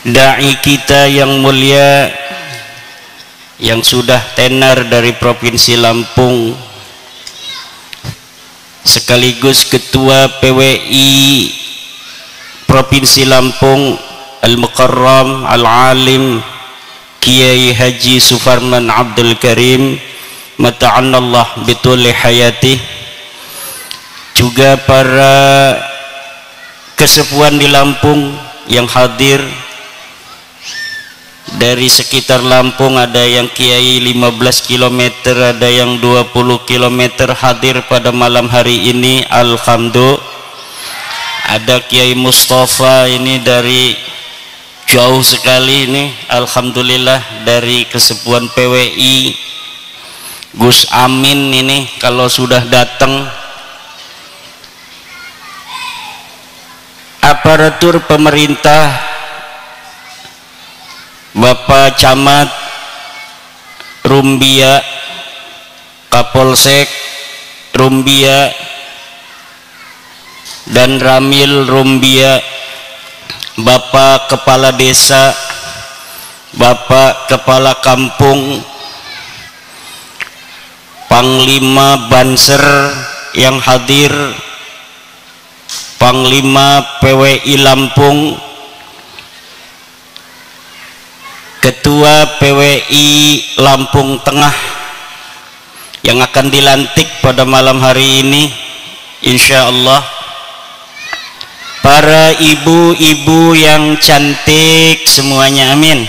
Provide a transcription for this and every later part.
dai kita yang mulia yang sudah tenar dari Provinsi Lampung, sekaligus Ketua PWI Provinsi Lampung, Al-Mukarram Al-Alim Kiai Haji Sufarman Abdul Karim, mata'annallah bituli hayati, juga para kesepuhan di Lampung yang hadir. Dari sekitar Lampung ada yang kiai 15 km, ada yang 20 km hadir pada malam hari ini. Alhamdulillah. Ada Kiai Mustafa ini dari jauh sekali ini, alhamdulillah, dari kesepuhan PWI. Gus Amin ini kalau sudah datang. Aparatur pemerintah, Bapak Camat Rumbia, Kapolsek Rumbia dan Ramil Rumbia, Bapak Kepala Desa, Bapak Kepala Kampung, Panglima Banser yang hadir, Panglima PWI Lampung, Ketua PWI Lampung Tengah yang akan dilantik pada malam hari ini insyaallah, para ibu-ibu yang cantik semuanya, amin.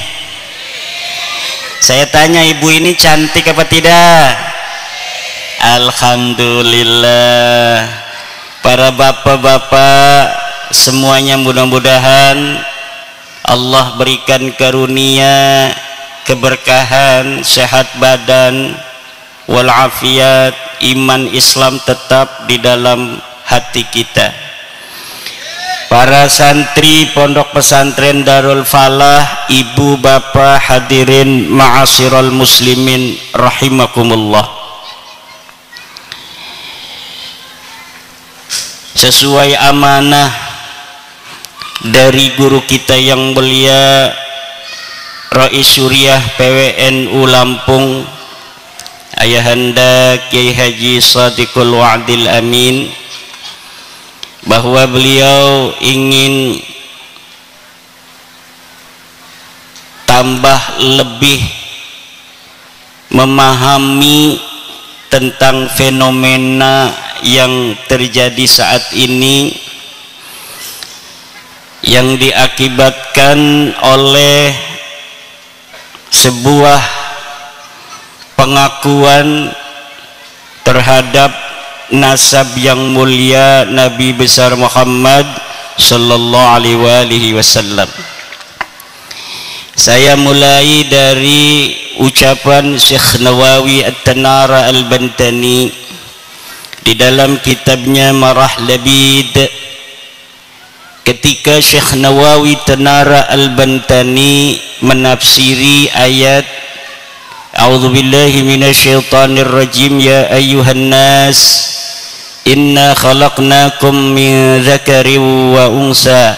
Saya tanya, ibu ini cantik apa tidak? Alhamdulillah. Para bapak-bapak semuanya, mudah-mudahan Allah berikan karunia, keberkahan, sehat badan, walafiat, iman Islam tetap di dalam hati kita. Para santri Pondok Pesantren Darul Falah, ibu bapak hadirin ma'asyiral muslimin rahimakumullah. Sesuai amanah dari guru kita yang mulia Rais Suriah PWNU Lampung, Ayahanda Kiai Haji Shadiqul Wa'dil Amin, bahwa beliau ingin tambah lebih memahami tentang fenomena yang terjadi saat ini, yang diakibatkan oleh sebuah pengakuan terhadap nasab yang mulia Nabi besar Muhammad sallallahu alaihi wasallam. Saya mulai dari ucapan Syekh Nawawi At-Tanara Al-Bantani di dalam kitabnya Marah Labid. Ketika Syekh Nawawi Tanara Al-Bantani menafsiri ayat A'udzubillahi minasyaitonir rajim, ya ayyuhan nas inna khalaqnakum min dzakarin wa unsa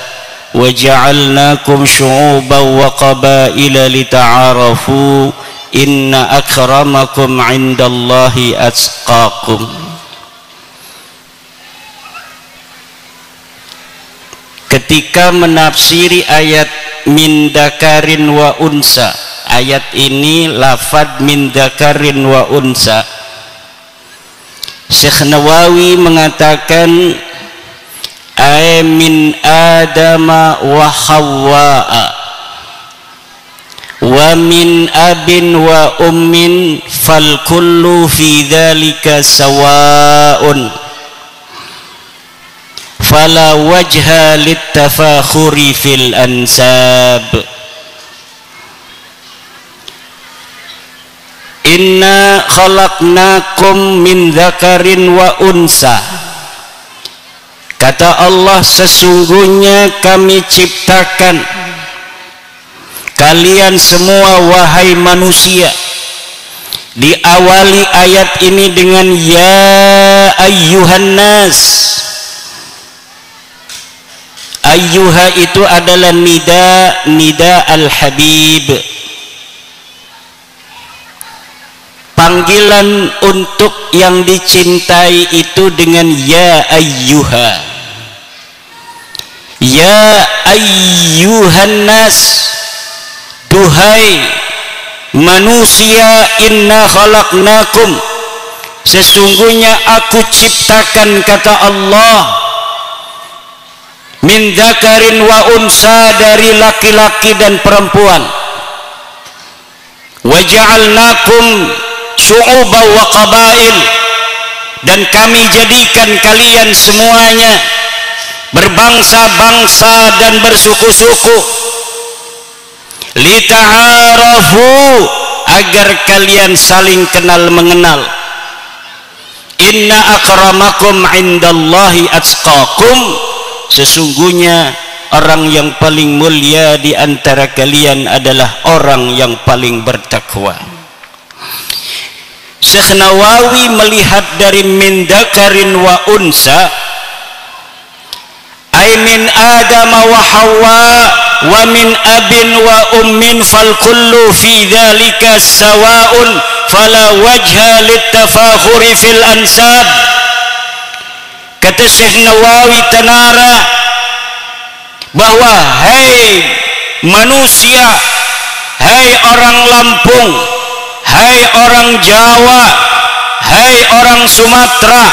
wa ja'alnakum syu'uban wa qabaila lita'arafu inna akramakum 'indallahi atqakum. Ketika menafsiri ayat min dzakarin wa unsa, ayat ini lafad min dzakarin wa unsa, Syekh Nawawi mengatakan ay min adama wa hawwa'a wa min abin wa ummin fal kullu fi dzalika sawa'un fala wajha littafakhuri fil ansab. Inna khalaqnakum min dzakarin wa unsa, kata Allah, sesungguhnya kami ciptakan kalian semua wahai manusia. Diawali ayat ini dengan ya ayyuhan nas, ayyuha itu adalah nida al-habib, panggilan untuk yang dicintai itu dengan ya ayyuha, ya ayyuhan nas, duhai manusia, inna khalaqnakum, sesungguhnya aku ciptakan, kata Allah, min dzakarin wa unsa, dari laki-laki dan perempuan, wa ja'alnakum syu'uban wa qabail, dan kami jadikan kalian semuanya berbangsa-bangsa dan bersuku-suku, lita'arafu, agar kalian saling kenal mengenal. Inna akramakum indallahi atqakum, sesungguhnya orang yang paling mulia di antara kalian adalah orang yang paling bertakwa. Syekh Nawawi melihat dari min dzakarin wa unsa, ay min Adam wa Hawa wa min abin wa ummin, fal kullu fi dzalika sawa'un fala wajha litafakhuri fil ansab. Kata Syekh Nawawi Tanara bahwa hai manusia, hai orang Lampung, hai orang Jawa, hai orang Sumatera,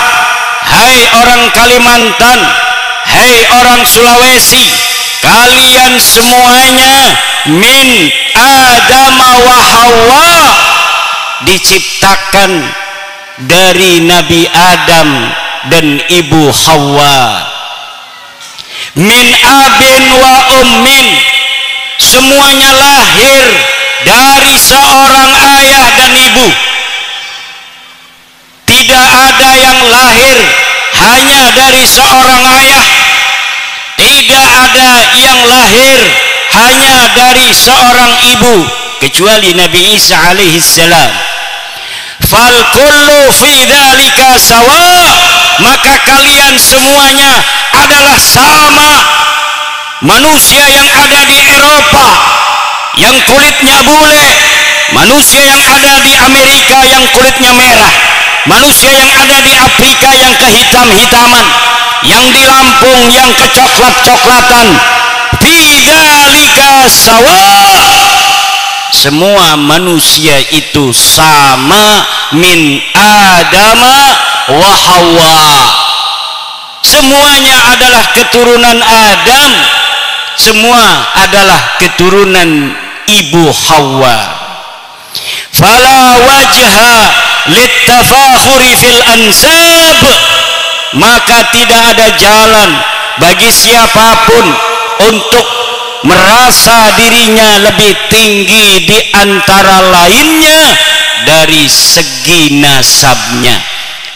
hai orang Kalimantan, hai orang Sulawesi, kalian semuanya min Adam wa Hawa, diciptakan dari Nabi Adam dan Ibu Hawa. Min abin wa ummin, semuanya lahir dari seorang ayah dan ibu. Tidak ada yang lahir hanya dari seorang ayah, tidak ada yang lahir hanya dari seorang ibu, kecuali Nabi Isa alaihi salam. Fal kullu fi dzalika sawa, maka kalian semuanya adalah sama. Manusia yang ada di Eropa yang kulitnya bule, manusia yang ada di Amerika yang kulitnya merah, manusia yang ada di Afrika yang kehitam-hitaman, yang di Lampung yang kecoklat-coklatan, fi dzalika sawa, semua manusia itu sama, min Adama wa Hawa, semuanya adalah keturunan Adam, semua adalah keturunan Ibu Hawa. Fala wajha littafakhuri fil ansab, maka tidak ada jalan bagi siapapun untuk merasa dirinya lebih tinggi di antara lainnya dari segi nasabnya.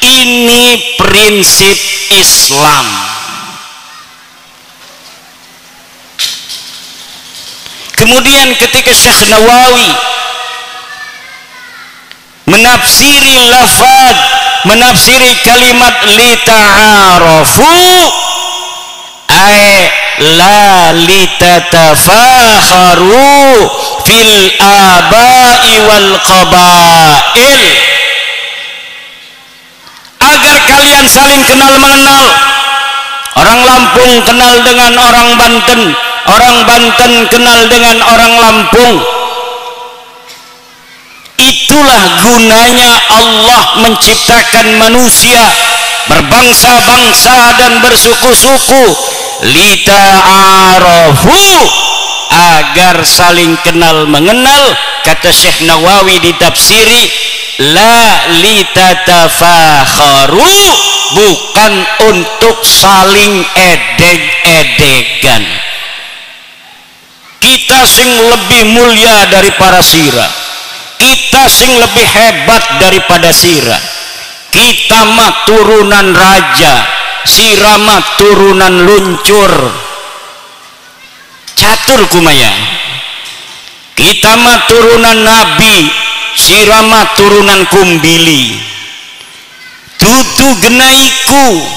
Ini prinsip Islam. Kemudian ketika Syekh Nawawi menafsiri lafaz, menafsiri kalimat lita'arafu, ay la litatafakharu fil aba'i wal qabail, agar kalian saling kenal mengenal. Orang Lampung kenal dengan orang Banten, orang Banten kenal dengan orang Lampung. Itulah gunanya Allah menciptakan manusia berbangsa-bangsa dan bersuku-suku, lita'arafu, agar saling kenal mengenal. Kata Syekh Nawawi di tafsiri, la litatafakharu, bukan untuk saling edeg-edegan. Kita sing lebih mulia dari para sira, kita sing lebih hebat daripada sira, kita mah turunan raja, sira mah turunan luncur, catur kumaya. Kita mah turunan nabi, sira mah turunan kumbili. Tutu genaiku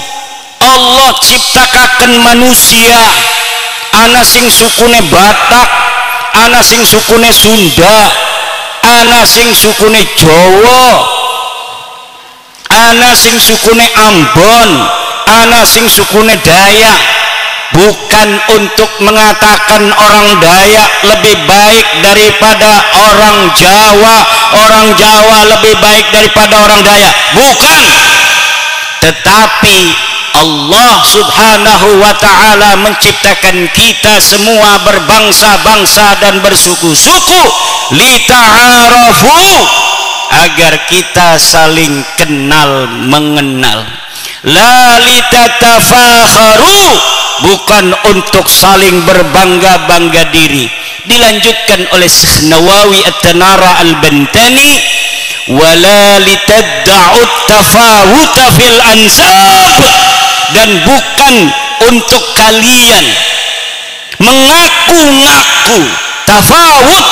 Allah ciptakan manusia ana sing sukune Batak, ana sing sukune Sunda, ana sing sukune Jawa, ana sing sukune Ambon, ana sing sukune Dayak. Bukan untuk mengatakan orang Dayak lebih baik daripada orang Jawa, orang Jawa lebih baik daripada orang Dayak, bukan. Tetapi Allah subhanahu wa ta'ala menciptakan kita semua berbangsa-bangsa dan bersuku-suku lita'arafu, agar kita saling kenal mengenal, la litatafakharu, bukan untuk saling berbangga-bangga diri. Dilanjutkan oleh Syekh Nawawi At-Tanara Al-Bantani, wala litadda'ut tafawuta fil ansab, dan bukan untuk kalian mengaku-ngaku tafawut,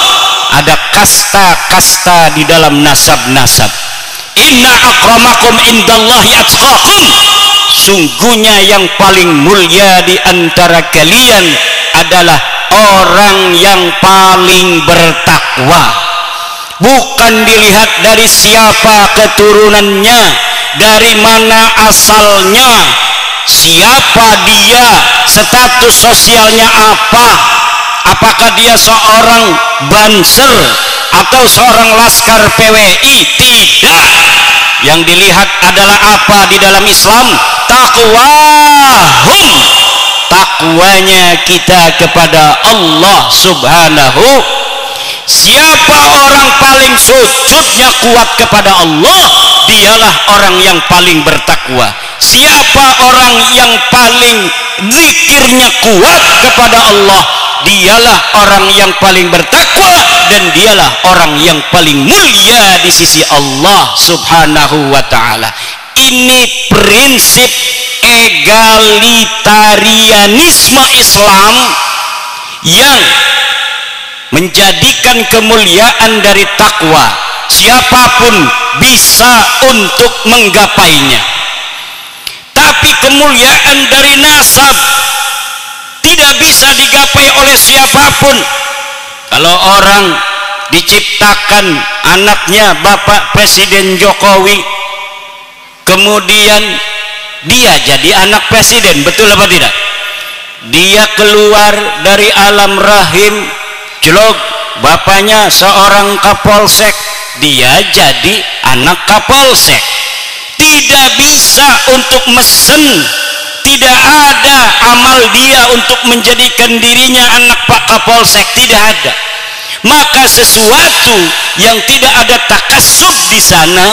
ada kasta-kasta di dalam nasab-nasab. Inna akramakum indallahi atqakum, sungguhnya yang paling mulia di antara kalian adalah orang yang paling bertakwa. Bukan dilihat dari siapa keturunannya, dari mana asalnya, siapa dia, status sosialnya apa, apakah dia seorang banser atau seorang laskar PWI. Tidak. Yang dilihat adalah apa di dalam Islam? Taqwahum, takwanya kita kepada Allah subhanahu. Siapa orang paling sujudnya kuat kepada Allah, dialah orang yang paling bertakwa. Siapa orang yang paling zikirnya kuat kepada Allah, dialah orang yang paling bertakwa, dan dialah orang yang paling mulia di sisi Allah subhanahu wa ta'ala. Ini prinsip egalitarianisme Islam yang menjadikan kemuliaan dari takwa. Siapapun bisa untuk menggapainya. Tapi kemuliaan dari nasab tidak bisa digapai oleh siapapun. Kalau orang diciptakan anaknya Bapak Presiden Jokowi, kemudian dia jadi anak presiden, betul apa tidak? Dia keluar dari alam rahim, jelog, bapaknya seorang kapolsek, dia jadi anak kapolsek. Tidak bisa untuk mesen, tidak ada amal dia untuk menjadikan dirinya anak Pak Kapolsek, tidak ada. Maka sesuatu yang tidak ada takasub di sana,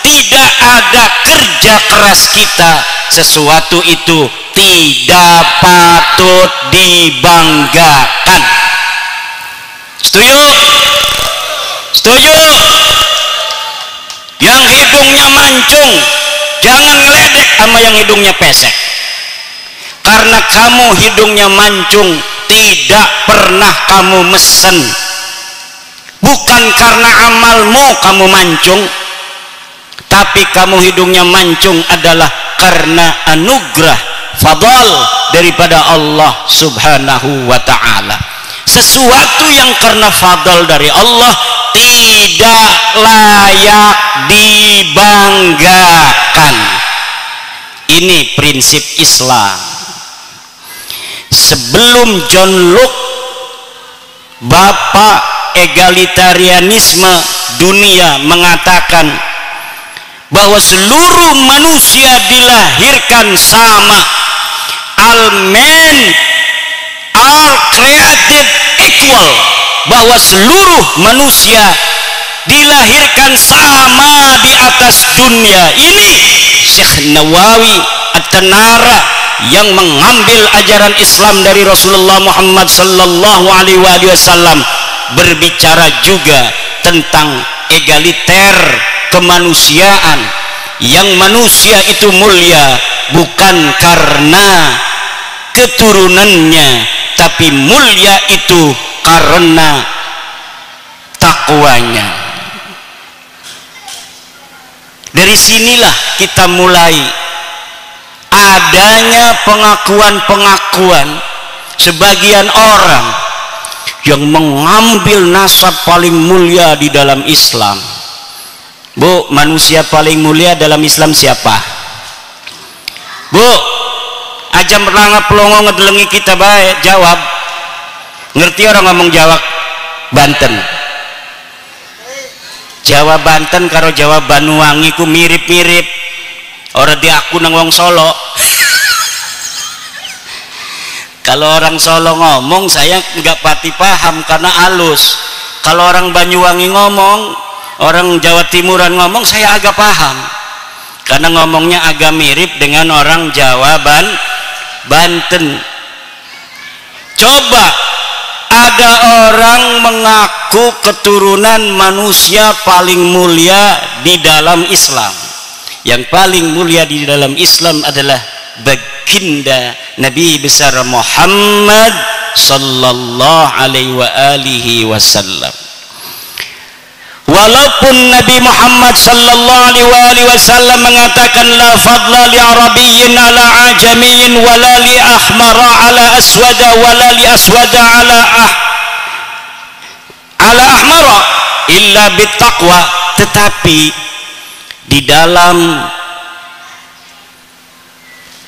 tidak ada kerja keras kita, sesuatu itu tidak patut dibanggakan. Setuju? Setuju? Yang hidungnya mancung, jangan ngeledek sama yang hidungnya pesek. Karena kamu hidungnya mancung, tidak pernah kamu mesen. Bukan karena amalmu kamu mancung, tapi kamu hidungnya mancung adalah karena anugerah fadl daripada Allah subhanahu wa ta'ala. Sesuatu yang karena fadl dari Allah tidak layak dibanggakan. Ini prinsip Islam. Sebelum John Locke, bapak egalitarianisme dunia, mengatakan bahwa seluruh manusia dilahirkan sama. All men are created equal, bahwa seluruh manusia dilahirkan sama di atas dunia ini. Syekh Nawawi At-Tanara yang mengambil ajaran Islam dari Rasulullah Muhammad sallallahu alaihi wasallam berbicara juga tentang egaliter kemanusiaan, yang manusia itu mulia bukan karena keturunannya, tapi mulia itu karena takwanya. Dari sinilah kita mulai adanya pengakuan-pengakuan sebagian orang yang mengambil nasab paling mulia di dalam Islam. Bu, manusia paling mulia dalam Islam siapa? Bu, aja merangap pelongo ngedelengi kita baik, jawab. Ngerti orang ngomong Jawa Banten? Jawa Banten karo Jawa Banyuwangi ku mirip-mirip. Ora di aku nang wong Solo. Kalau orang Solo ngomong saya nggak pati paham karena halus. Kalau orang Banyuwangi ngomong, orang Jawa Timuran ngomong, saya agak paham karena ngomongnya agak mirip dengan orang Jawa Banten. Coba ada orang mengaku keturunan manusia paling mulia di dalam Islam. Yang paling mulia di dalam Islam adalah baginda Nabi besar Muhammad sallallahu alaihi wasallam. Walaupun Nabi Muhammad sallallahu alaihi wasallam mengatakan la fadla li arabiyyin ala ajamiyyin wala li ahmara ala aswada wala li aswada ala ahmara illa bittaqwa, tetapi di dalam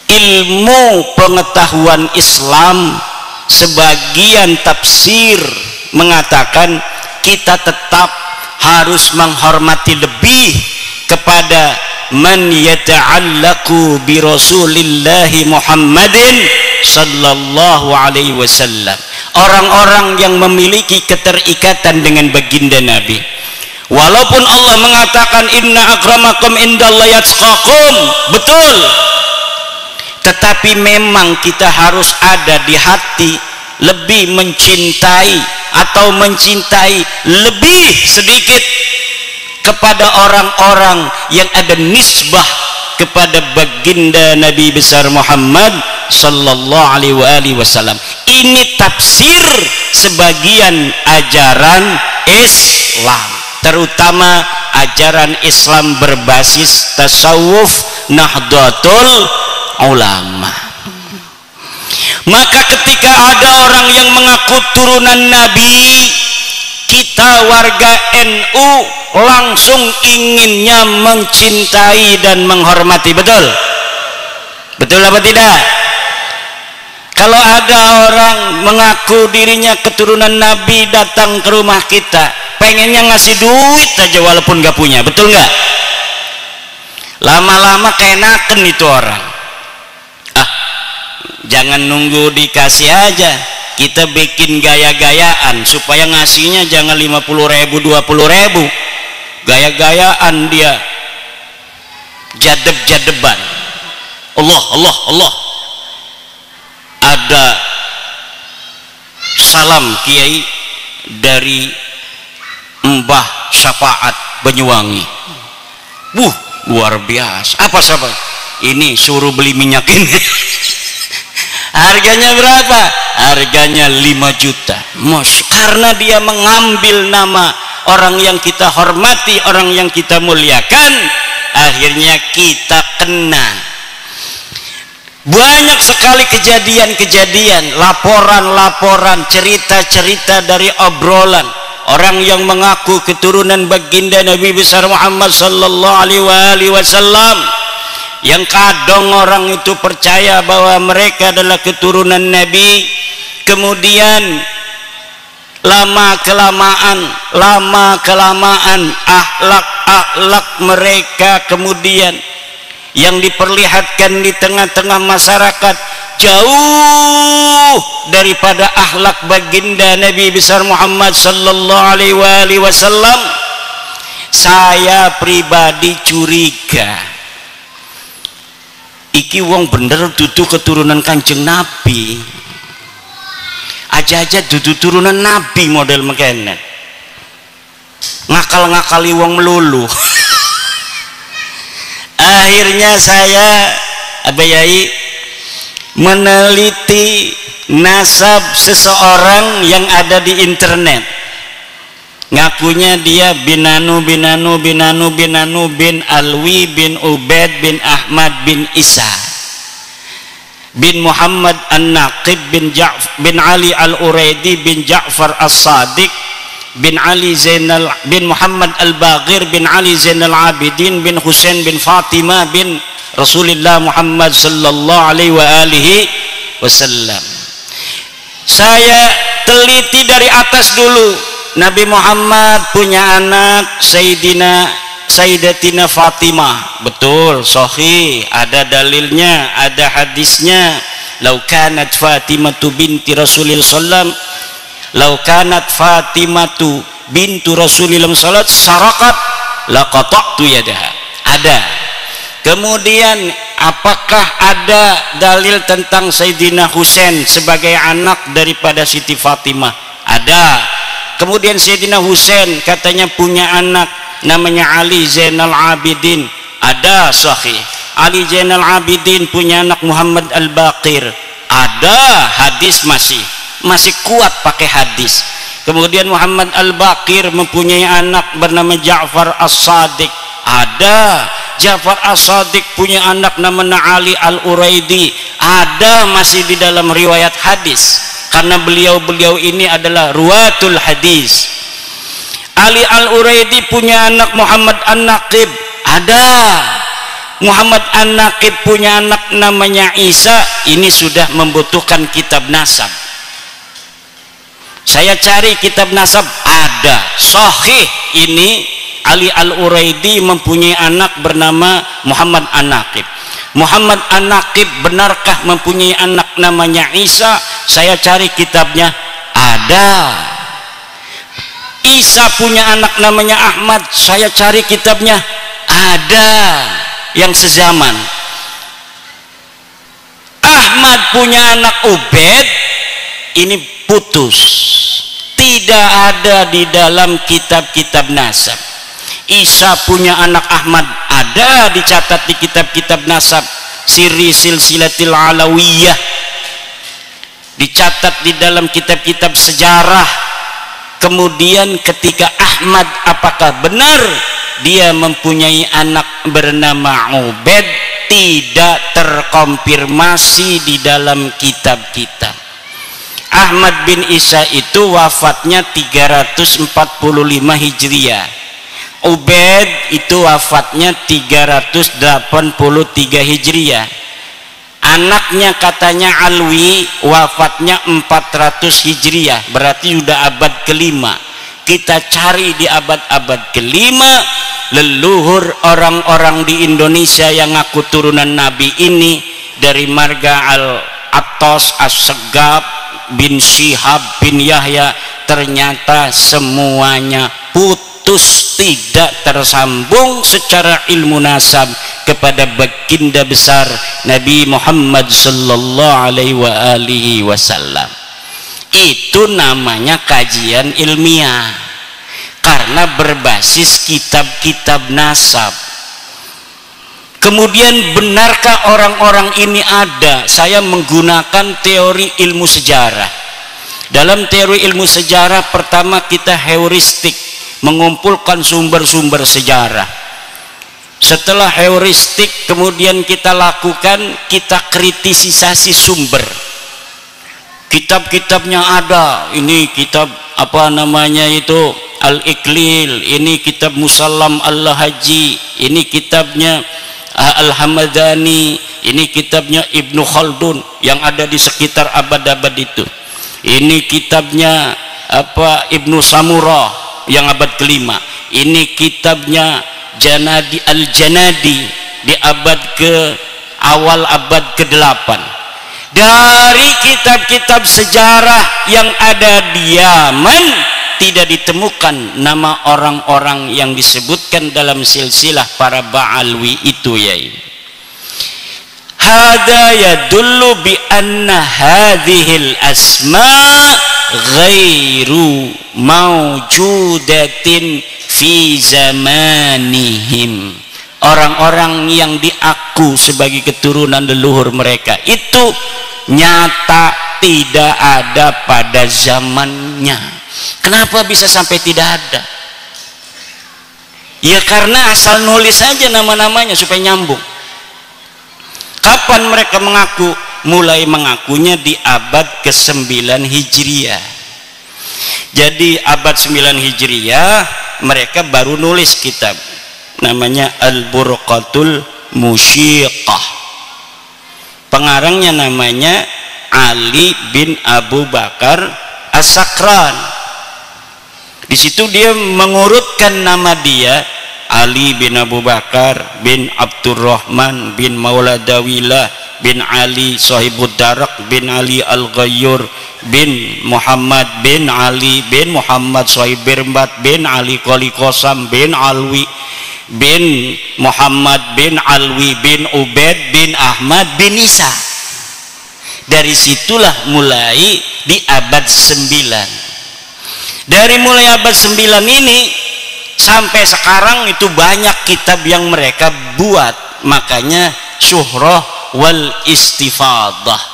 ilmu pengetahuan Islam sebagian tafsir mengatakan kita tetap harus menghormati lebih kepada man yata'allaqu bi Rasulillahi Muhammadin sallallahu alaihi wasallam, orang-orang yang memiliki keterikatan dengan baginda Nabi. Walaupun Allah mengatakan inna akramakum indallahi atqakum, betul, tetapi memang kita harus ada di hati lebih mencintai atau mencintai lebih sedikit kepada orang-orang yang ada nisbah kepada baginda Nabi besar Muhammad sallallahu alaihi wasallam. Ini tafsir sebagian ajaran Islam, terutama ajaran Islam berbasis tasawuf Nahdlatul Ulama. Maka ketika ada orang yang mengaku turunan Nabi, kita warga NU langsung inginnya mencintai dan menghormati. Betul? Betul apa tidak? Kalau ada orang mengaku dirinya keturunan Nabi datang ke rumah kita, pengennya ngasih duit aja walaupun gak punya. Betul nggak? Lama-lama keenaken itu orang. Jangan nunggu dikasih aja, kita bikin gaya-gayaan supaya ngasihnya jangan 50.000 20.000. Gaya-gayaan dia, jadeb-jadeban. Allah. Ada salam kiai dari Mbah Syafaat Banyuwangi. Luar biasa. Apa siapa? Ini suruh beli minyak ini. Harganya berapa? Harganya 5 juta. Karena dia mengambil nama orang yang kita hormati, orang yang kita muliakan, akhirnya kita kena. Banyak sekali kejadian-kejadian, laporan-laporan, cerita-cerita dari obrolan orang yang mengaku keturunan baginda Nabi besar Muhammad sallallahu alaihi wasallam, yang kadang orang itu percaya bahwa mereka adalah keturunan Nabi, kemudian lama kelamaan akhlak mereka kemudian yang diperlihatkan di tengah-tengah masyarakat jauh daripada akhlak baginda Nabi besar Muhammad sallallahu alaihi wasallam. Saya pribadi curiga iki wong bener dudu keturunan Kanjeng Nabi, aja dudu turunan Nabi model mekene, ngakal-ngakali wong melulu. Akhirnya saya meneliti nasab seseorang yang ada di internet, ngakunya dia bin Alwi bin Ubaid bin Ahmad bin Isa. bin Muhammad An-Naqib bin Ali Al-Uraidi bin Ja'far As-Sadiq bin Ali Zainal bin Muhammad Al-Baghir bin Ali Zainal Abidin bin Husain bin Fatimah bin Rasulullah Muhammad sallallahu alaihi wa alihi wasallam. Saya teliti dari atas dulu. Nabi Muhammad punya anak Sayyidatina Fatimah. Betul, sahih, ada dalilnya, ada hadisnya. Lau kanat Fatimatu binti Rasulillah sallam, lau kanat Fatimatu bintu Rasulillah sallallahu sarakat laqata'tu yadaha. Ada. Kemudian apakah ada dalil tentang Sayyidina Husain sebagai anak daripada Siti Fatimah? Ada. Kemudian Sayyidina Husain katanya punya anak namanya Ali Zainal Abidin. Ada, sahih. Ali Zainal Abidin punya anak Muhammad Al-Baqir. Ada, hadis masih kuat pakai hadis. Kemudian Muhammad Al-Baqir mempunyai anak bernama Ja'far As-Sadiq. Ada. Ja'far As-Sadiq punya anak namanya Ali Al-Uraidi. Ada, masih di dalam riwayat hadis, karena beliau-beliau ini adalah ruwatul hadis. Ali Al-Uraidi punya anak Muhammad An-Naqib. Ada. Muhammad An-Naqib punya anak namanya Isa. Ini sudah membutuhkan kitab nasab. Saya cari kitab nasab, ada, sahih. Ini Ali Al-Uraidi mempunyai anak bernama Muhammad An-Naqib. Muhammad An-Naqib benarkah mempunyai anak namanya Isa? Saya cari kitabnya, ada. Isa punya anak namanya Ahmad. Saya cari kitabnya, ada. Yang sezaman. Ahmad punya anak Ubaid. Ini putus, tidak ada di dalam kitab-kitab nasab. Isa punya anak Ahmad, ada dicatat di kitab-kitab nasab. Siri Silsilatil Alawiyah, dicatat di dalam kitab-kitab sejarah. Kemudian ketika Ahmad, apakah benar dia mempunyai anak bernama Ubaid? Tidak terkonfirmasi di dalam kitab-kitab. Ahmad bin Isa itu wafatnya 345 Hijriah. Ubaid itu wafatnya 383 Hijriah. Anaknya katanya Alwi wafatnya 400 Hijriah, berarti sudah abad kelima. Kita cari di abad-abad kelima, leluhur orang-orang di Indonesia yang ngaku turunan Nabi ini, dari marga Al-Attas, As-Segaf bin Syihab bin Yahya, ternyata semuanya putus, tidak tersambung secara ilmu nasab kepada baginda besar Nabi Muhammad sallallahu alaihi wasallam. Itu namanya kajian ilmiah, karena berbasis kitab-kitab nasab. Kemudian benarkah orang-orang ini ada? Saya menggunakan teori ilmu sejarah. Dalam teori ilmu sejarah, pertama kita heuristik, mengumpulkan sumber-sumber sejarah. Setelah heuristik, kemudian kita lakukan, kita kritisisasi sumber. Kitab-kitabnya ada. Ini kitab apa namanya itu, Al-Iqlil, ini kitab Musallam Al-Haji, ini kitabnya Al-Hamadani, ini kitabnya Ibnu Khaldun yang ada di sekitar abad-abad itu. Ini kitabnya apa, Ibnu Samurah yang abad kelima. Ini kitabnya Janadi Al-Janadi di abad ke awal abad ke-8. Dari kitab-kitab sejarah yang ada di Yaman tidak ditemukan nama orang-orang yang disebutkan dalam silsilah para Ba'alwi itu, ya. Hada yadullu bi anna hadhil asma ghairu mawjudatin fi zamanihim. Orang-orang yang diaku sebagai keturunan leluhur mereka itu nyata tidak ada pada zamannya. Kenapa bisa sampai tidak ada? Ya karena asal nulis saja nama-namanya supaya nyambung. Kapan mereka mengaku mulai mengakunya di abad ke-9 Hijriah. Jadi abad 9 Hijriah mereka baru nulis kitab namanya Al-Burqatul Musyiqah. Pengarangnya namanya Ali bin Abu Bakar As-Sakran. Di situ dia mengurutkan nama dia Ali bin Abu Bakar bin Abdurrahman bin Mauladawilah bin Ali Sahibud Darak bin Ali Al-Ghayyur bin Muhammad bin Ali bin Muhammad Sahibirbat bin Ali Qali Qasam bin Alwi bin Muhammad bin Alwi bin Ubaid bin Ahmad bin Isa. Dari situlah mulai di abad 9. Dari mulai abad 9 ini sampai sekarang itu banyak kitab yang mereka buat, makanya syuhrah wal istifadah.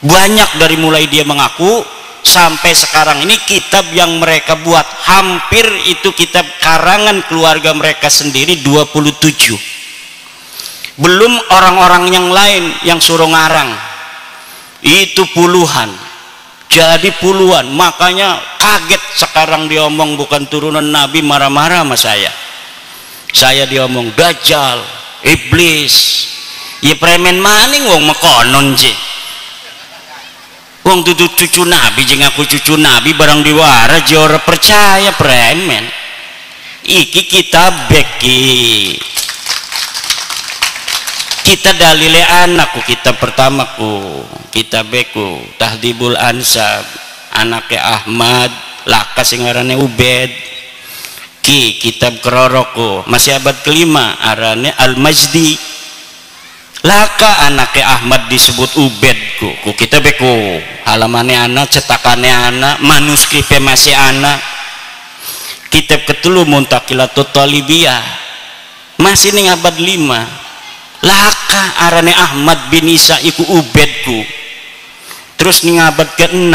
Banyak dari mulai dia mengaku sampai sekarang ini kitab yang mereka buat, hampir itu kitab karangan keluarga mereka sendiri 27. Belum orang-orang yang lain yang suruh ngarang, itu puluhan. Jadi puluhan, makanya kaget sekarang dia omong bukan turunan Nabi, marah-marah sama saya diomong dajjal, iblis. Ya premen maning wong mekonon sih, wong tutu cucu Nabi jeung aku cucu Nabi barang diwara jora percaya premen. Iki kitab beki kita dalile anakku, kitab pertamaku, kitab beku Tahdibul Ansab, anaknya Ahmad laka sing arane Ubed. Ki kitab keroroko masih abad kelima arane Al-Majdi, laka anaknya Ahmad disebut Ubedku. Ku kitab beku halamane anak, cetakane anak, manuskripnya masih anak. Kitab ketelu Muntaqilatut Talibiyah masih ning abad 5, laka arane Ahmad bin Isa iku Ubedku. Terus ning abad ke-6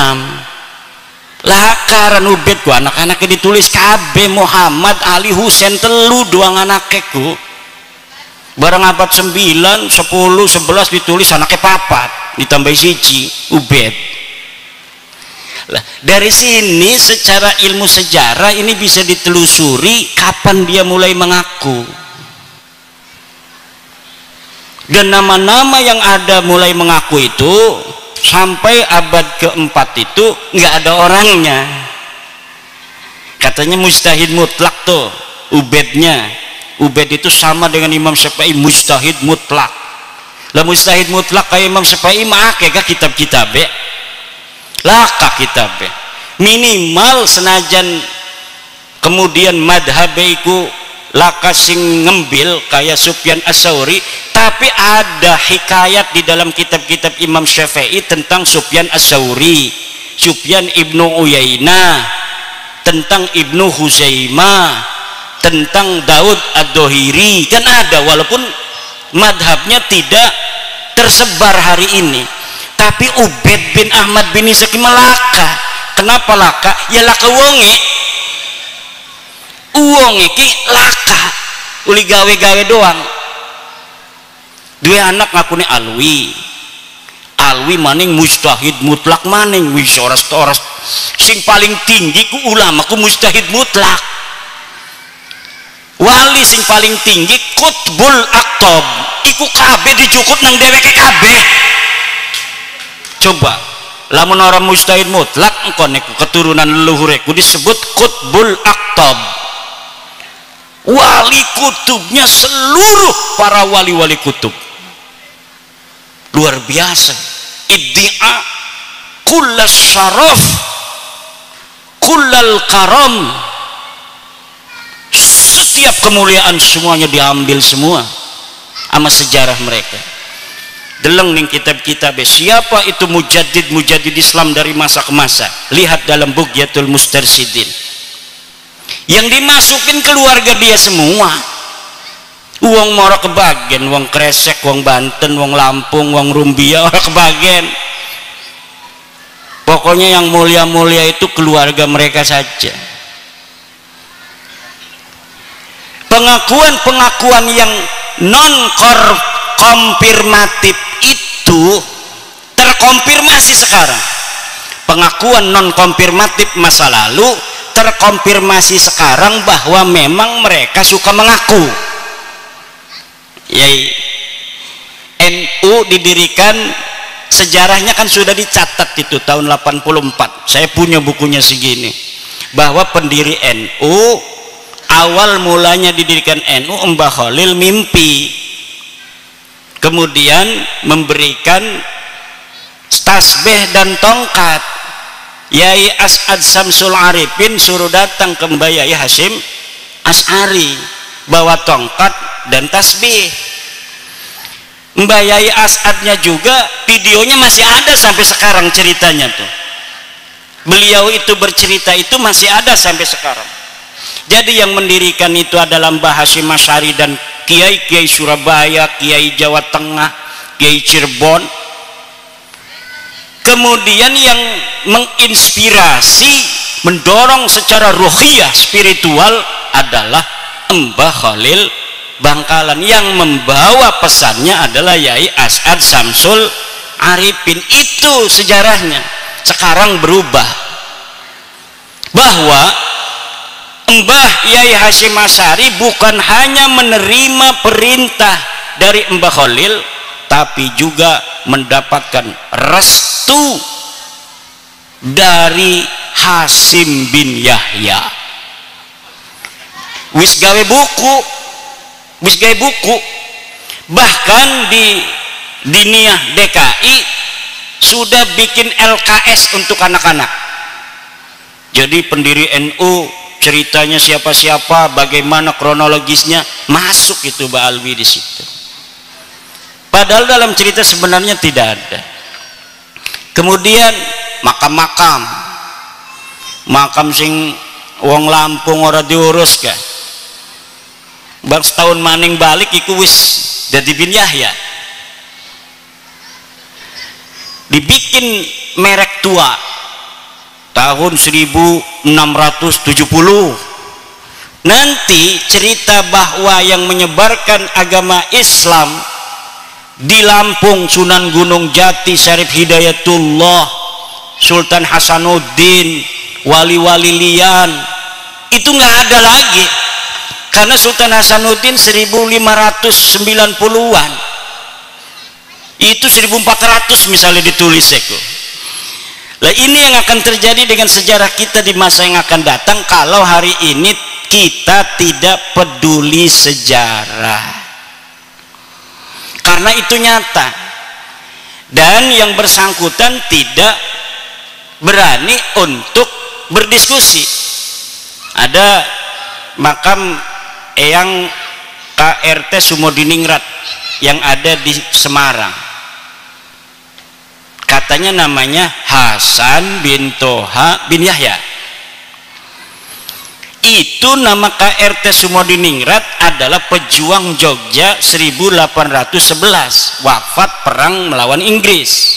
laka aran Ubedku, anak-anaknya ditulis KB Muhammad Ali Husain telu doang anakku. Barang abad 9, 10, 11 ditulis anaknya papat ditambah siji Ubed. Lah dari sini secara ilmu sejarah ini bisa ditelusuri kapan dia mulai mengaku. Dan nama-nama yang ada mulai mengaku itu sampai abad ke-4 itu nggak ada orangnya. Katanya mujtahid mutlak tuh Ubednya. Ubed itu sama dengan Imam Syafi'i, mujtahid mutlak. Lah mujtahid mutlak kayak Imam Syafi'i mah kagak kitab-kitabe. Laka kitabe. Minimal senajan kemudian madhabiku laka sing ngembil kayak Sufyan As-Sauri, tapi ada hikayat di dalam kitab-kitab Imam Syafi'i tentang Sufyan As-Sauri, Sufyan Ibnu Uyainah, tentang Ibnu Huzaimah, tentang Daud Ad-Dohiri, kan ada, walaupun madhabnya tidak tersebar hari ini. Tapi Ubed bin Ahmad bin Isa melaka. Kenapa laka? Ya laka uang iki laka uli gawe-gawe doang. Dua anak ngakune Alwi maning mujtahid mutlak maning wis oras sing paling tinggi ku ulama ku mujtahid mutlak. Wali sing paling tinggi Qutbul Aqtab iku kabeh dicukut nang dheweke kabeh. Coba lamun orang mujtahid mutlak engko niku keturunan leluhureku disebut Qutbul Aqtab. Wali kutubnya seluruh para wali-wali kutub luar biasa. Iddia kullas syaraf kullal karam, setiap kemuliaan semuanya diambil semua sama sejarah mereka. Deleng ning kitab-kitab siapa itu mujaddid Islam dari masa ke masa, lihat dalam Bughyatul Mustarsyidin. Yang dimasukin keluarga dia semua. Uang mora kebagian, uang Kresek, uang Banten, uang Lampung, uang Rumbia orang kebagian. Pokoknya yang mulia-mulia itu keluarga mereka saja. Pengakuan-pengakuan yang non konfirmatif itu terkonfirmasi sekarang. Pengakuan non konfirmatif masa lalu terkonfirmasi sekarang bahwa memang mereka suka mengaku. Yai NU didirikan, sejarahnya kan sudah dicatat itu tahun 84. Saya punya bukunya segini, bahwa pendiri NU awal mulanya didirikan NU Mbah Khalil mimpi, kemudian memberikan tasbih dan tongkat. Yai As'ad Samsul Arifin suruh datang ke Mbah Yai Hasyim Asy'ari bawa tongkat dan tasbih. Mbah Yai As'adnya juga videonya masih ada sampai sekarang, ceritanya tuh. Beliau itu bercerita itu masih ada sampai sekarang. Jadi yang mendirikan itu adalah Mbah Hasyim Asy'ari dan kiai-kiai Surabaya, kiai Jawa Tengah, kiai Cirebon. Kemudian yang menginspirasi, mendorong secara ruhiyah spiritual adalah Mbah Khalil Bangkalan. Yang membawa pesannya adalah Yai As'ad Samsul Arifin. Itu sejarahnya. Sekarang berubah, bahwa Mbah Yai Hasyim Asy'ari bukan hanya menerima perintah dari Mbah Khalil, tapi juga mendapatkan restu dari Hasyim bin Yahya. Wis gawe buku, bahkan di Diniyah DKI sudah bikin LKS untuk anak-anak. Jadi pendiri NU ceritanya siapa-siapa, bagaimana kronologisnya, masuk itu Mbak Alwi di situ. Padahal dalam cerita sebenarnya tidak ada. Kemudian makam sing wong Lampung ora diurus kan. Bang setahun maning balik iku wis dadi bin Yahya. Dibikin merek tua tahun 1670. Nanti cerita bahwa yang menyebarkan agama Islam di Lampung, Sunan Gunung Jati, Syarif Hidayatullah, Sultan Hasanuddin, wali-wali lian, itu nggak ada lagi, karena Sultan Hasanuddin 1590-an, itu 1400 misalnya ditulis itu. Lah ini yang akan terjadi dengan sejarah kita di masa yang akan datang kalau hari ini kita tidak peduli sejarah. Karena itu nyata, dan yang bersangkutan tidak berani untuk berdiskusi. Ada makam Eyang KRT Sumodiningrat yang ada di Semarang, katanya namanya Hasan bin Toha bin Yahya. Itu nama KRT Sumodiningrat adalah pejuang Jogja 1811, wafat perang melawan Inggris.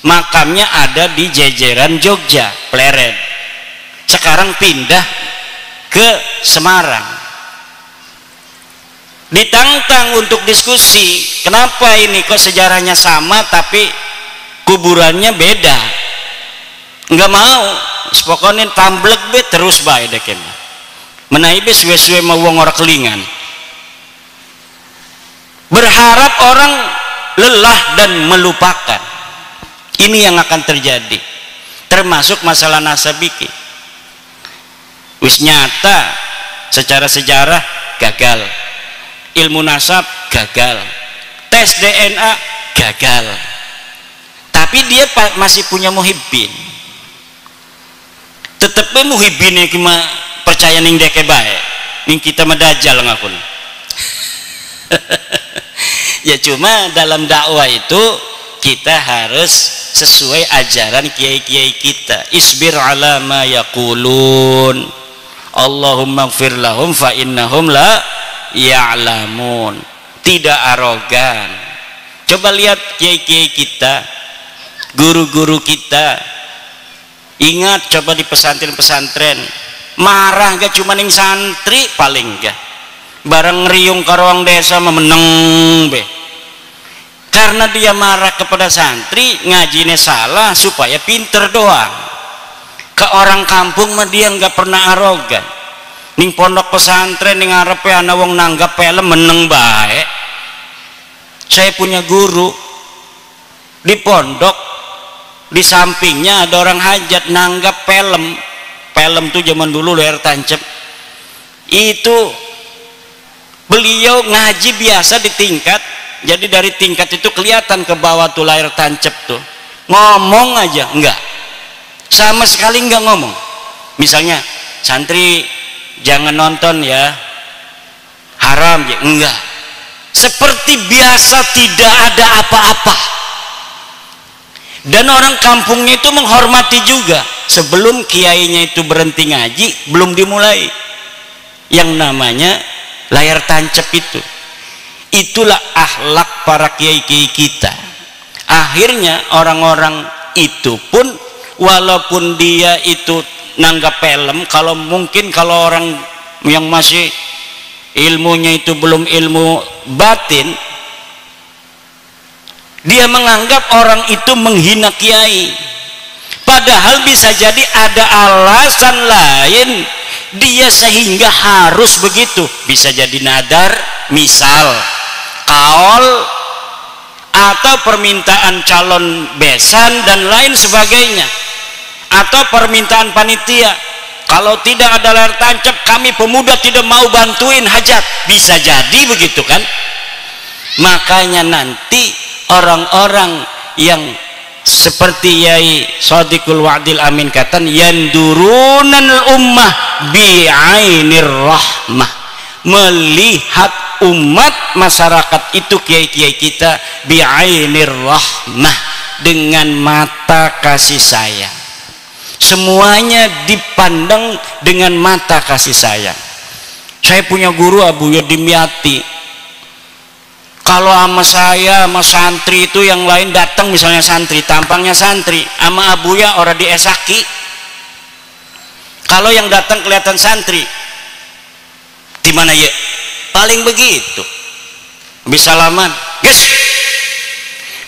Makamnya ada di Jejeran Jogja, Pleret. Sekarang pindah ke Semarang. Ditantang untuk diskusi, kenapa ini kok sejarahnya sama tapi kuburannya beda? Enggak mau, pokoknya tamblek be terus bae dek menaik be suwe-suwe mau wong ora kelingan. Berharap orang lelah dan melupakan. Ini yang akan terjadi, termasuk masalah nasabiki. Wis nyata secara sejarah gagal, ilmu nasab gagal, tes DNA gagal, tapi dia masih punya muhibbin. Tetepnya muhibbinnya cuma percaya ning deke bae, ning kita medajal ngakun. Ya cuma dalam dakwah itu kita harus sesuai ajaran kiai-kiai kita. Isbir ala ma yaqulun, Allahumma ighfir lahum fa innahum la ya'lamun. Tidak arogan. Coba lihat kiai-kiai kita, guru-guru kita. Ingat coba di pesantren-pesantren, marah gak cuma ning santri paling gak bareng ngeriung karawang desa memeneng be. karena dia marah kepada santri ngajinya salah supaya pinter doang. Ke orang kampung mah dia nggak pernah arogan. Ning pondok pesantren ning ngarepe ana wong nanggap film meneng bae. Saya punya guru di pondok, di sampingnya ada orang hajat nanggap film tuh zaman dulu layar tancap. Itu beliau ngaji biasa di tingkat, jadi dari tingkat itu kelihatan ke bawah tuh layar tancap tuh. Ngomong aja enggak, sama sekali enggak ngomong. Misalnya santri jangan nonton ya, haram ya, enggak, seperti biasa tidak ada apa-apa. Dan orang kampungnya itu menghormati juga. Sebelum kiainya itu berhenti ngaji, belum dimulai yang namanya layar tancap itu. Itulah akhlak para kiai-kiai kita. Akhirnya orang-orang itu pun walaupun dia itu nanggap film, kalau mungkin kalau orang yang masih ilmunya itu belum ilmu batin, dia menganggap orang itu menghina kiai. Padahal bisa jadi ada alasan lain dia sehingga harus begitu. Bisa jadi nadar, misal kaul, atau permintaan calon besan dan lain sebagainya, atau permintaan panitia. Kalau tidak ada layar tancap, kami pemuda tidak mau bantuin hajat. Bisa jadi begitu kan. Makanya nanti orang-orang yang seperti Yai Shadiqul Wa'dil Amin katan, yandurunal ummah bi'ainir rahmah, melihat umat masyarakat itu kiai-kiai kita bi'ainir rahmah, dengan mata kasih sayang. Semuanya dipandang dengan mata kasih sayang. Saya punya guru Abu Yadimyati. Kalau sama saya, sama santri itu yang lain datang, misalnya santri, tampangnya santri, sama abuya orang di esaki. Kalau yang datang kelihatan santri, di mana ya? Paling begitu. Bisa salaman, guys.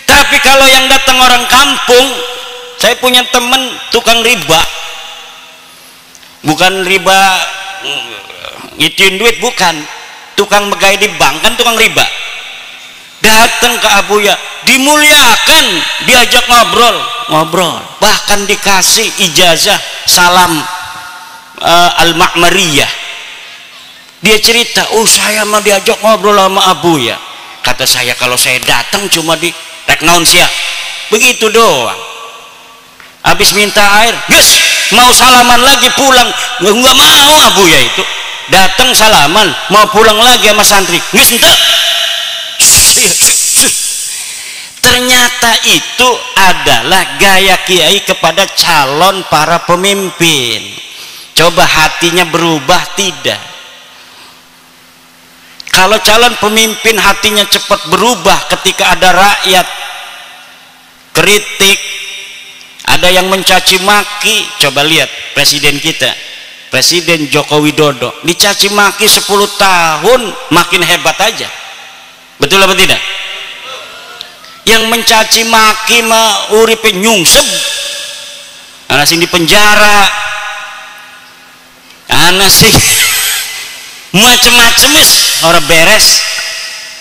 Tapi kalau yang datang orang kampung, saya punya teman tukang riba. Bukan riba ngituin duit, bukan. Tukang megai di bank kan tukang riba. Datang ke abuya, dimuliakan, diajak ngobrol, bahkan dikasih ijazah salam al-ma'mariyah. Dia cerita, oh saya mah diajak ngobrol sama abuya. Kata saya, kalau saya datang cuma di reknaun sia, begitu doang. Habis minta air, yes, mau salaman lagi pulang, nggak mau abuya itu. Datang salaman, mau pulang lagi sama santri, yes ente. Ternyata itu adalah gaya kiai kepada calon para pemimpin. Coba hatinya berubah tidak? Kalau calon pemimpin hatinya cepat berubah ketika ada rakyat kritik, ada yang mencaci maki. Coba lihat presiden kita, Presiden Joko Widodo, dicaci maki 10 tahun makin hebat aja. Betul apa tidak? Yang mencaci maki mah uripe nyungsep, anak sing di penjara, anak sing macem-macem wis ora beres,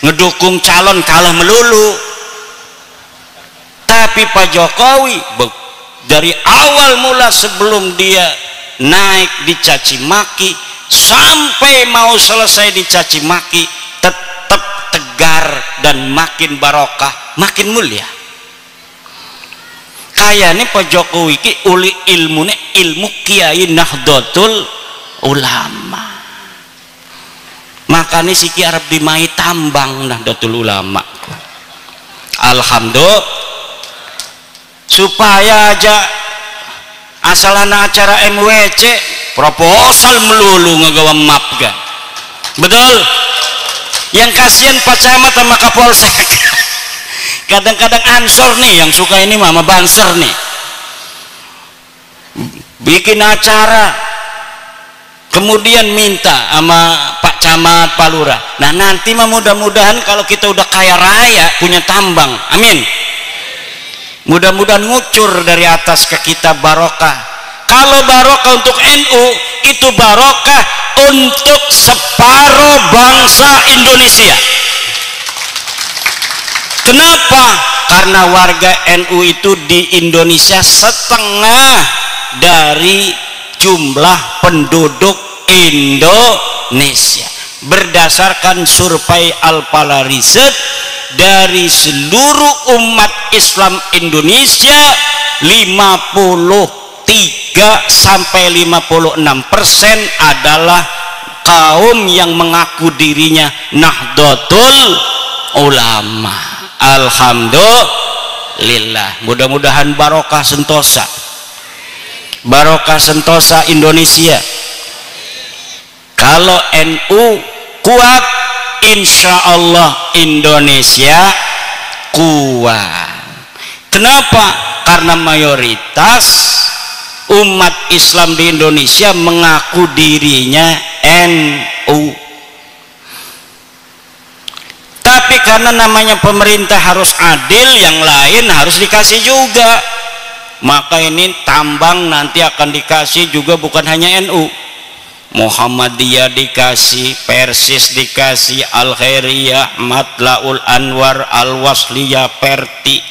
ngedukung calon kalah melulu. Tapi Pak Jokowi dari awal mula sebelum dia naik dicaci maki sampai mau selesai dicaci maki tetap tegar dan makin barokah, makin mulia. Kayaknya Pak Jokowi ki uli ilmune ilmu Kiai Nahdlatul Ulama. Makanya si Ki Arab dimai tambang Nahdlatul Ulama. Alhamdulillah, supaya aja asalana acara MWC proposal melulu ngagawa map kan. Betul? Yang kasihan Pak Camat sama Kapolsek. Kadang-kadang ansor nih yang suka ini mama banser nih, bikin acara kemudian minta sama Pak Camat, Pak Lurah. Nah nanti mah mudah-mudahan kalau kita udah kaya raya punya tambang, amin, mudah-mudahan ngucur dari atas ke kita barokah. Kalau barokah untuk NU, itu barokah untuk separuh bangsa Indonesia. Kenapa? Karena warga NU itu di Indonesia setengah dari jumlah penduduk Indonesia. Berdasarkan survei Alpala Riset, dari seluruh umat Islam Indonesia 53-56% adalah kaum yang mengaku dirinya Nahdlatul Ulama. Alhamdulillah, mudah-mudahan barokah sentosa, barokah sentosa Indonesia. Kalau NU kuat, insya Allah Indonesia kuat. Kenapa? Karena mayoritas umat Islam di Indonesia mengaku dirinya NU. Tapi karena namanya pemerintah harus adil, yang lain harus dikasih juga. Maka ini tambang nanti akan dikasih juga, bukan hanya NU. Muhammadiyah dikasih, Persis dikasih, Al-Khairiyah, Matlaul Anwar, Al-Wasliyah, Perti,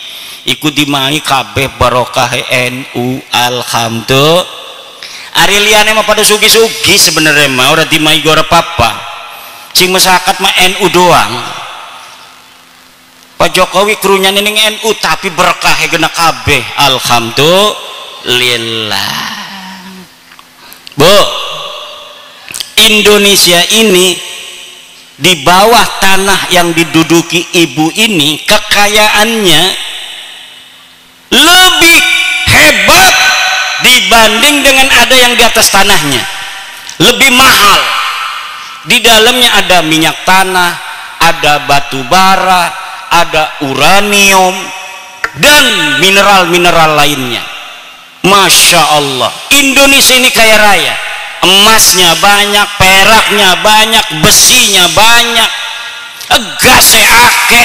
ikut dimai kabeh barokah NU. Alhamdulillah. Ariliane mah pada sugi-sugi sebenarnya mah udah dimai gore papa. Sing masyarakat mah NU doang. Pak Jokowi krunya ning NU tapi berkah gena kabeh. Alhamdulillah. Bu, Indonesia ini di bawah tanah yang diduduki ibu ini, kekayaannya lebih hebat dibanding dengan ada yang di atas tanahnya. Lebih mahal. Di dalamnya ada minyak tanah, ada batu bara, ada uranium dan mineral-mineral lainnya. Masya Allah, Indonesia ini kaya raya. Emasnya banyak, peraknya banyak, besinya banyak, gasnya akeh.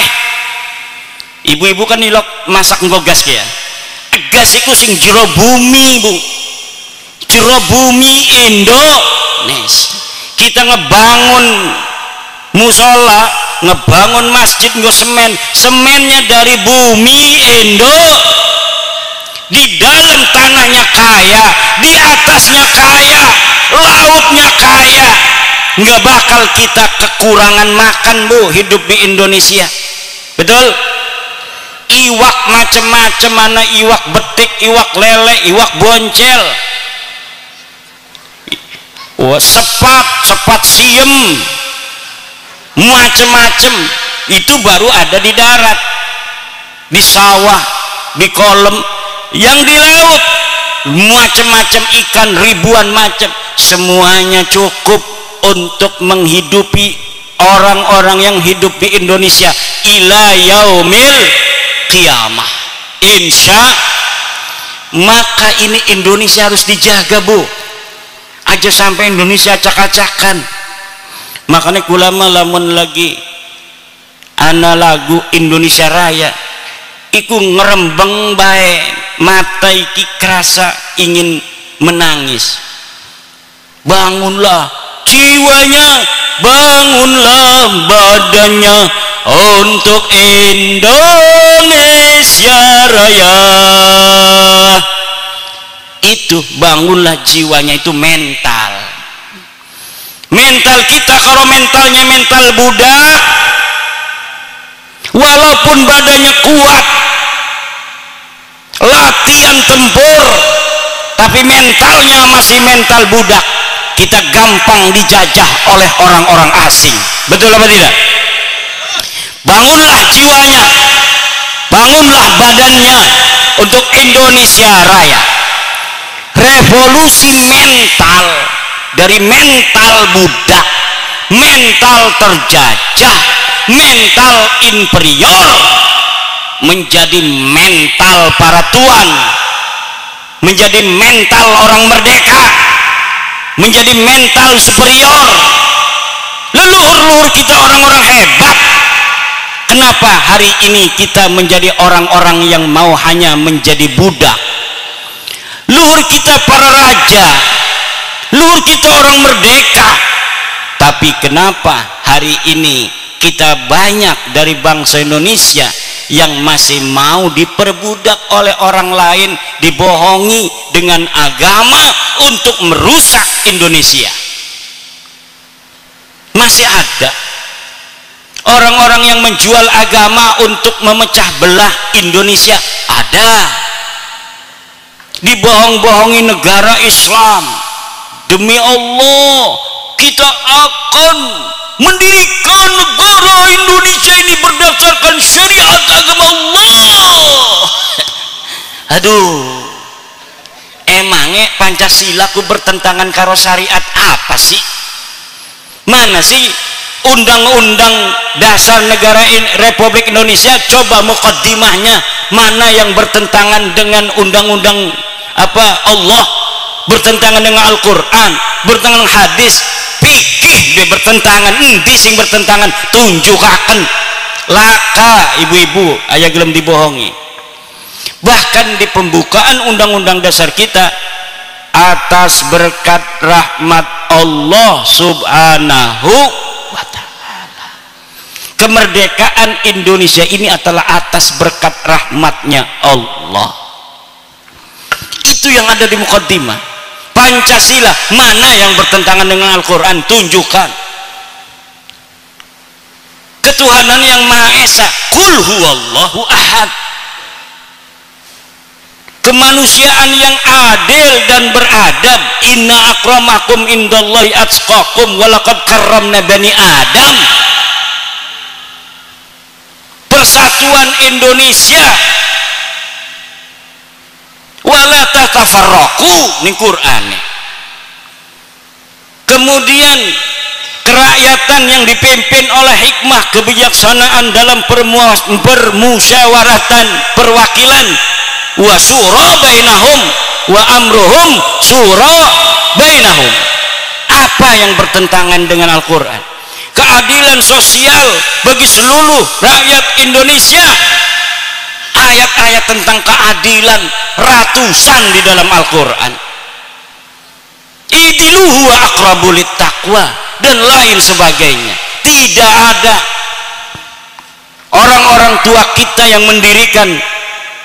Ibu-ibu kan ilok masak nggo gas ya. Gas itu sing jero bumi, Bu. Jero bumi Indonesia. Kita ngebangun musola, ngebangun masjid nggo semen, semennya dari bumi Indonesia. Di dalam tanahnya kaya, di atasnya kaya, lautnya kaya. Nggak bakal kita kekurangan makan, Bu, hidup di Indonesia. Betul? Iwak macem-macem, mana iwak betik, iwak lele, iwak boncel, sepat siem, macem-macem itu baru ada di darat, di sawah, di kolam. Yang di laut macam-macam ikan, ribuan macam, semuanya cukup untuk menghidupi orang-orang yang hidup di Indonesia ila yaumil qiyamah, insya. Maka ini Indonesia harus dijaga, Bu, aja sampai Indonesia acak-acakan. Makanya ulama lamun lagi ana lagu Indonesia Raya iku ngerembeng bae, mata iki kerasa ingin menangis. Bangunlah jiwanya, bangunlah badannya untuk Indonesia Raya. Itu bangunlah jiwanya, itu mental. Mental kita, kalau mentalnya mental budak, walaupun badannya kuat, latihan tempur, tapi mentalnya masih mental budak, kita gampang dijajah oleh orang-orang asing. Betul apa tidak? Bangunlah jiwanya, bangunlah badannya untuk Indonesia Raya. Revolusi mental, dari mental budak, mental terjajah, mental inferior, menjadi mental para tuan, menjadi mental orang merdeka. menjadi mental superior. Leluhur-leluhur kita orang-orang hebat. Kenapa hari ini kita menjadi orang-orang yang mau hanya menjadi budak? Luhur kita para raja, luhur kita orang merdeka. Tapi kenapa hari ini kita banyak dari bangsa Indonesia yang masih mau diperbudak oleh orang lain, dibohongi dengan agama untuk merusak Indonesia? Masih ada orang-orang yang menjual agama untuk memecah belah Indonesia. Ada. Dibohong-bohongi negara Islam. Demi Allah, kita akan mendirikan negara Indonesia ini berdasarkan syariat agama Allah. Aduh, emangnya Pancasila ku bertentangan karo syariat apa sih? Mana sih undang-undang dasar negara Republik Indonesia? Coba mukaddimahnya mana yang bertentangan dengan undang-undang apa Allah, bertentangan dengan Al-Quran, bertentangan hadis, fikih dia bertentangan. Endi sing bertentangan? Tunjukaken. Laka ibu-ibu aya gelem dibohongi. Bahkan di pembukaan undang-undang dasar kita, atas berkat rahmat Allah subhanahu wa ta'ala, kemerdekaan Indonesia ini adalah atas berkat rahmatnya Allah. Itu yang ada di mukaddimah. Pancasila mana yang bertentangan dengan Al-Quran? Tunjukkan. Ketuhanan yang Maha Esa, qul huwallahu ahad. Kemanusiaan yang adil dan beradab, inna akramakum indallahi atqakum walaqad karramna bani Adam. Persatuan Indonesia, wala tatafarraqu ning Quran. Kemudian kerakyatan yang dipimpin oleh hikmah kebijaksanaan dalam permusyawaratan perwakilan, wa syura bainahum wa amruhum syura bainahum. Apa yang bertentangan dengan Al-Quran? Keadilan sosial bagi seluruh rakyat Indonesia. Ayat-ayat tentang keadilan ratusan di dalam Al-Quran. Idiluhu wa aqrabu littaqwa dan lain sebagainya. Tidak ada orang-orang tua kita yang mendirikan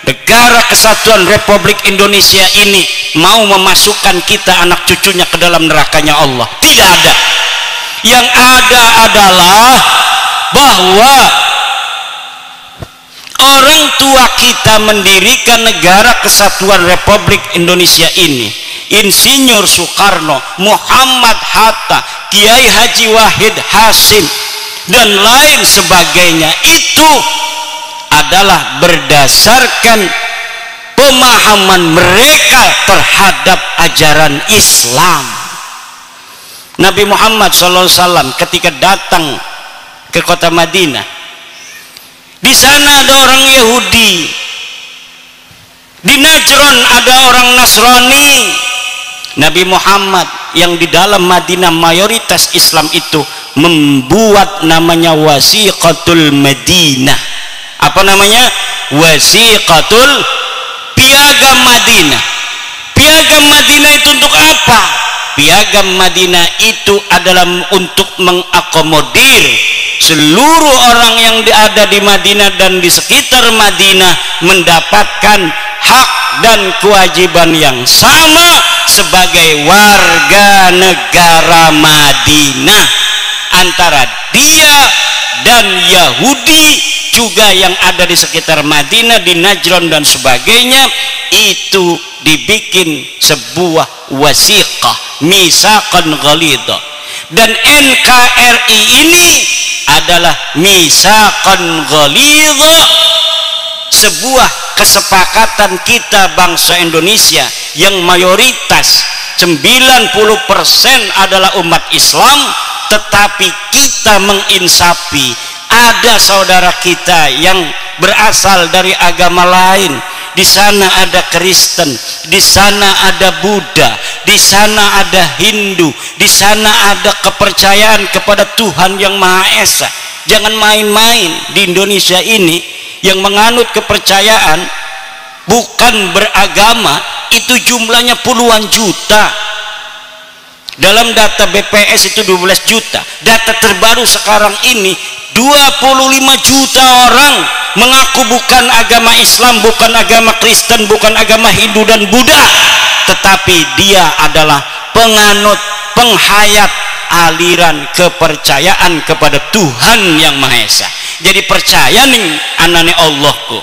Negara Kesatuan Republik Indonesia ini mau memasukkan kita anak cucunya ke dalam nerakanya Allah. Tidak ada. Yang ada adalah bahwa orang tua kita mendirikan Negara Kesatuan Republik Indonesia ini, Insinyur Soekarno, Muhammad Hatta, Kiai Haji Wahid Hasim dan lain sebagainya, itu adalah berdasarkan pemahaman mereka terhadap ajaran Islam. Nabi Muhammad SAW ketika datang ke kota Madinah, di sana ada orang Yahudi, di Najran ada orang Nasrani. Nabi Muhammad yang di dalam Madinah mayoritas Islam itu membuat namanya Wasiqatul Madinah. Apa namanya? Wasiqatul, piagam Madinah. Piagam Madinah itu untuk apa? Piagam Madinah itu adalah untuk mengakomodir seluruh orang yang ada di Madinah dan di sekitar Madinah mendapatkan hak dan kewajiban yang sama sebagai warga negara Madinah. Antara dia dan Yahudi juga yang ada di sekitar Madinah, di Najran dan sebagainya, itu dibikin sebuah wasiqah, misaqan ghalidha. Dan NKRI ini adalah misaqan ghalidha, sebuah kesepakatan kita bangsa Indonesia yang mayoritas 90% adalah umat Islam, tetapi kita menginsafi ada saudara kita yang berasal dari agama lain. Di sana ada Kristen, di sana ada Buddha, di sana ada Hindu, di sana ada kepercayaan kepada Tuhan yang Maha Esa. Jangan main-main di Indonesia ini yang menganut kepercayaan bukan beragama itu jumlahnya puluhan juta. Dalam data BPS itu 12 juta. Data terbaru sekarang ini 25 juta orang mengaku bukan agama Islam, bukan agama Kristen, bukan agama Hindu dan Buddha, tetapi dia adalah penganut, penghayat aliran kepercayaan kepada Tuhan yang Maha Esa. Jadi percaya nih anane Allahku.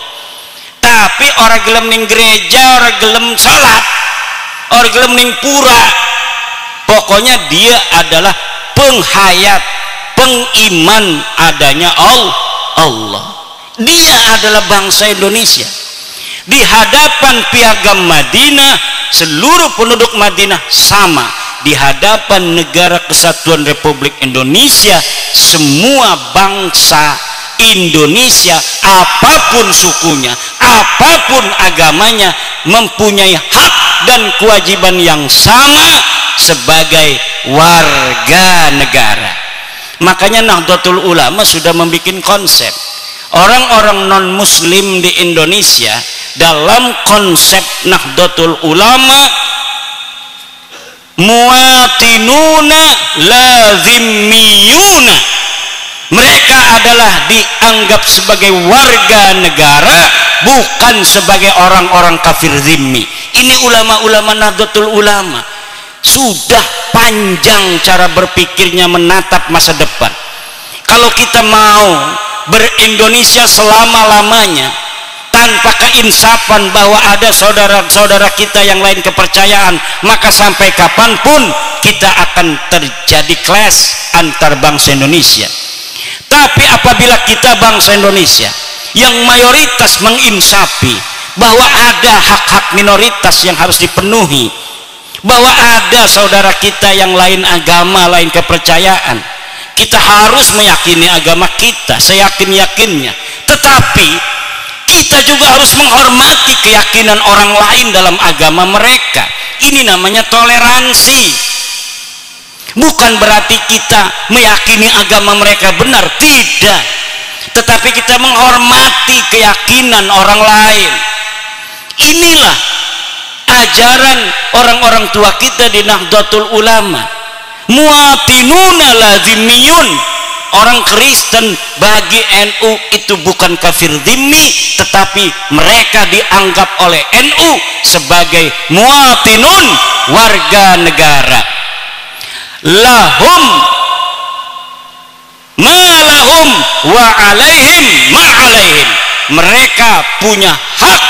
Tapi orang gelem ning gereja, orang gelem salat, orang gelem ning pura, pokoknya dia adalah penghayat, pengiman adanya Allah. Dia adalah bangsa Indonesia. Di hadapan piagam Madinah, seluruh penduduk Madinah sama. Di hadapan Negara Kesatuan Republik Indonesia, semua bangsa Indonesia, apapun sukunya, apapun agamanya, mempunyai hak dan kewajiban yang sama sebagai warga negara. Makanya Nahdlatul Ulama sudah membuat konsep orang-orang non muslim di Indonesia. Dalam konsep Nahdlatul Ulama, muatinuna lazimiyuna, mereka adalah dianggap sebagai warga negara, bukan sebagai orang-orang kafir zimmi. Ini ulama-ulama Nahdlatul Ulama sudah panjang cara berpikirnya menatap masa depan. Kalau kita mau ber-Indonesia selama-lamanya tanpa keinsafan bahwa ada saudara-saudara kita yang lain kepercayaan, maka sampai kapanpun kita akan terjadi clash antar bangsa Indonesia. Tapi apabila kita bangsa Indonesia yang mayoritas menginsafi bahwa ada hak-hak minoritas yang harus dipenuhi, bahwa ada saudara kita yang lain agama, lain kepercayaan, kita harus meyakini agama kita seyakin-yakinnya, tetapi kita juga harus menghormati keyakinan orang lain dalam agama mereka. Ini namanya toleransi. Bukan berarti kita meyakini agama mereka benar, tidak, tetapi kita menghormati keyakinan orang lain. Inilah ajaran orang-orang tua kita di Nahdlatul Ulama. Muatinuna lazimiyun, orang Kristen bagi NU itu bukan kafir zimmi, tetapi mereka dianggap oleh NU sebagai muatinun, warga negara. Lahum ma lahum wa alaihim ma alaihim, mereka punya hak,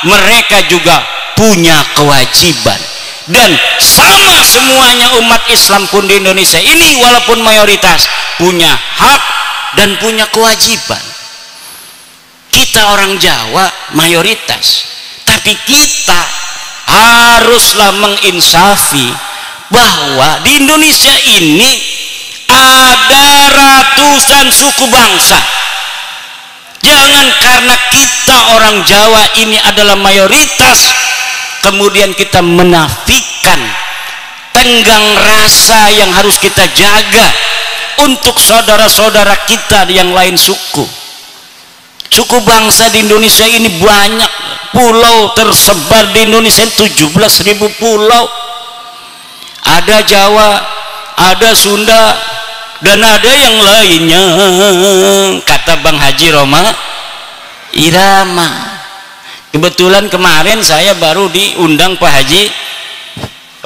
mereka juga punya kewajiban. Dan sama semuanya umat Islam pun di Indonesia ini walaupun mayoritas punya hak dan punya kewajiban. Kita orang Jawa mayoritas, tapi kita haruslah menginsafi bahwa di Indonesia ini ada ratusan suku bangsa. Jangan karena kita orang Jawa ini adalah mayoritas kemudian kita menafikan tenggang rasa yang harus kita jaga untuk saudara-saudara kita yang lain suku. Suku bangsa di Indonesia ini banyak, pulau tersebar di Indonesia 17.000 pulau. Ada Jawa, ada Sunda, dan ada yang lainnya, kata Bang Haji Roma Irama. Kebetulan kemarin saya baru diundang Pak Haji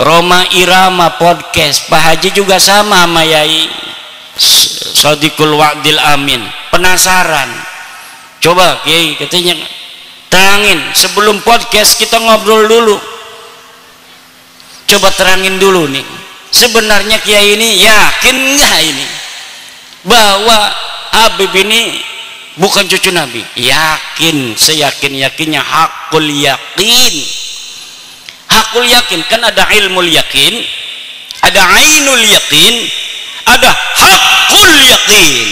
Roma Irama podcast. Pak Haji juga sama sama Yai Sadiqul Wa'dil Amin. Penasaran, coba Kiai katanya terangin sebelum podcast, kita ngobrol dulu, coba terangin dulu nih, sebenarnya Kiai ini yakin nggak ini bahwa Habib ini bukan cucu Nabi? Yakin, seyakin-yakinnya, hakul yakin. Hakul yakin, kan ada ilmul yakin, ada ainul yakin, ada hakul yakin.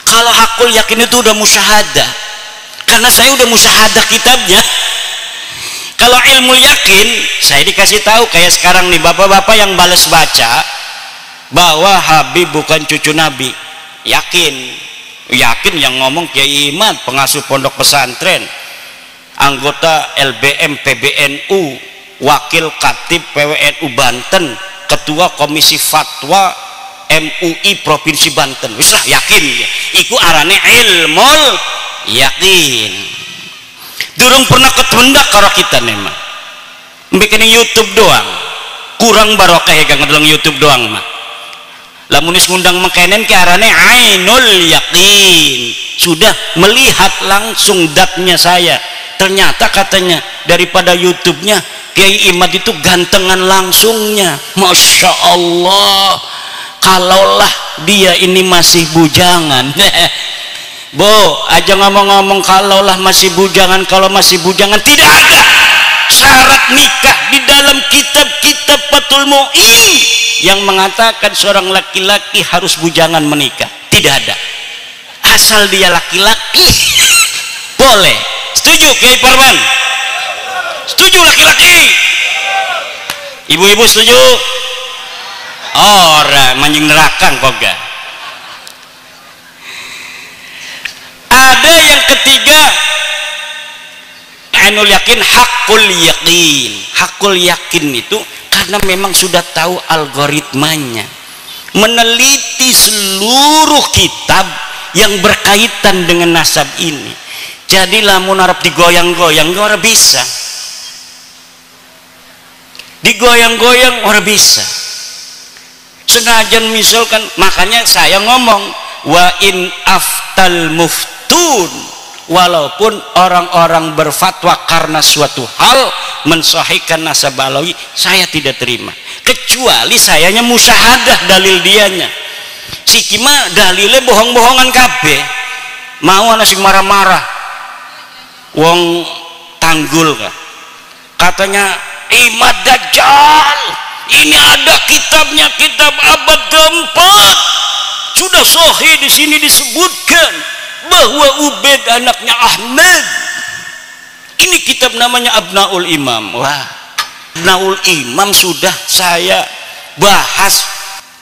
Kalau hakul yakin itu udah musyahadah, karena saya udah musyahadah kitabnya. Kalau Kalau ilmu yakin, saya dikasih tahu kayak sekarang nih bapak-bapak yang balas baca bahwa Habib bukan cucu Nabi. Yakin yang ngomong Kiai Imad, pengasuh pondok pesantren, anggota LBM PBNU, wakil katib PWNU Banten, ketua komisi fatwa MUI Provinsi Banten. Wis lah yakin ya. Iku arane ilmul yakin. Durung pernah ketundak karo kita memang. Bikin YouTube doang. Kurang barokah ya kang dalam YouTube doang mah. Lamun ngundang mengkenen ke arane ainul yakin. Sudah melihat langsung datnya saya. Ternyata katanya daripada YouTube-nya Kiai Imad itu gantengan langsungnya. Masya Allah. Kalaulah dia ini masih bujangan. Bo, aja ngomong-ngomong kalaulah masih bujangan, kalau masih bujangan tidak ada syarat nikah di dalam kitab-kitab Fathul Mu'in yang mengatakan seorang laki-laki harus bujangan menikah. Tidak ada. Asal dia laki-laki boleh. Setuju Kiai Parman? Setuju laki-laki? Ibu-ibu setuju? Ora manjing neraka koga. Ada yang ketiga, ainul yakin, hakul yakin. Hakul yakin itu karena memang sudah tahu algoritmanya, meneliti seluruh kitab yang berkaitan dengan nasab ini. Jadi lamun arep digoyang-goyang ora bisa, digoyang-goyang ora bisa. Senajan misalkan, makanya saya ngomong wa in aftal muftun, walaupun orang-orang berfatwa karena suatu hal mensahihkan nasab alawi, saya tidak terima kecuali sayanya musyahadah dalil dianya. Si kima dalilnya bohong-bohongan kabeh, mau ana sing marah-marah wong tanggul kah katanya Imad Dajjal, ini ada kitabnya, kitab abad keempat, sudah sahih di sini disebutkan bahwa Ubaid anaknya Ahmad. Ini kitab namanya Abnaul Imam. Wah, Abnaul Imam sudah saya bahas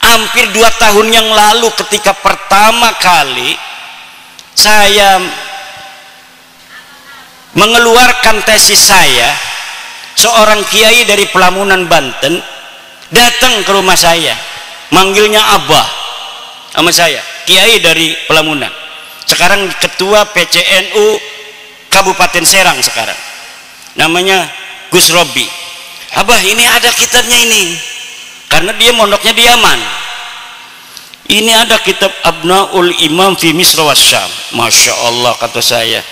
hampir 2 tahun yang lalu ketika pertama kali saya mengeluarkan tesis saya. Seorang kiai dari Pelamunan Banten datang ke rumah saya, manggilnya Abah sama saya, kiai dari Pelamunan, sekarang ketua PCNU Kabupaten Serang sekarang, namanya Gus Robi. Abah, ini ada kitabnya ini, karena dia mondoknya di Yaman. Ini ada kitab Abnaul Imam fi Misra wa Syam. Masya Allah, kata saya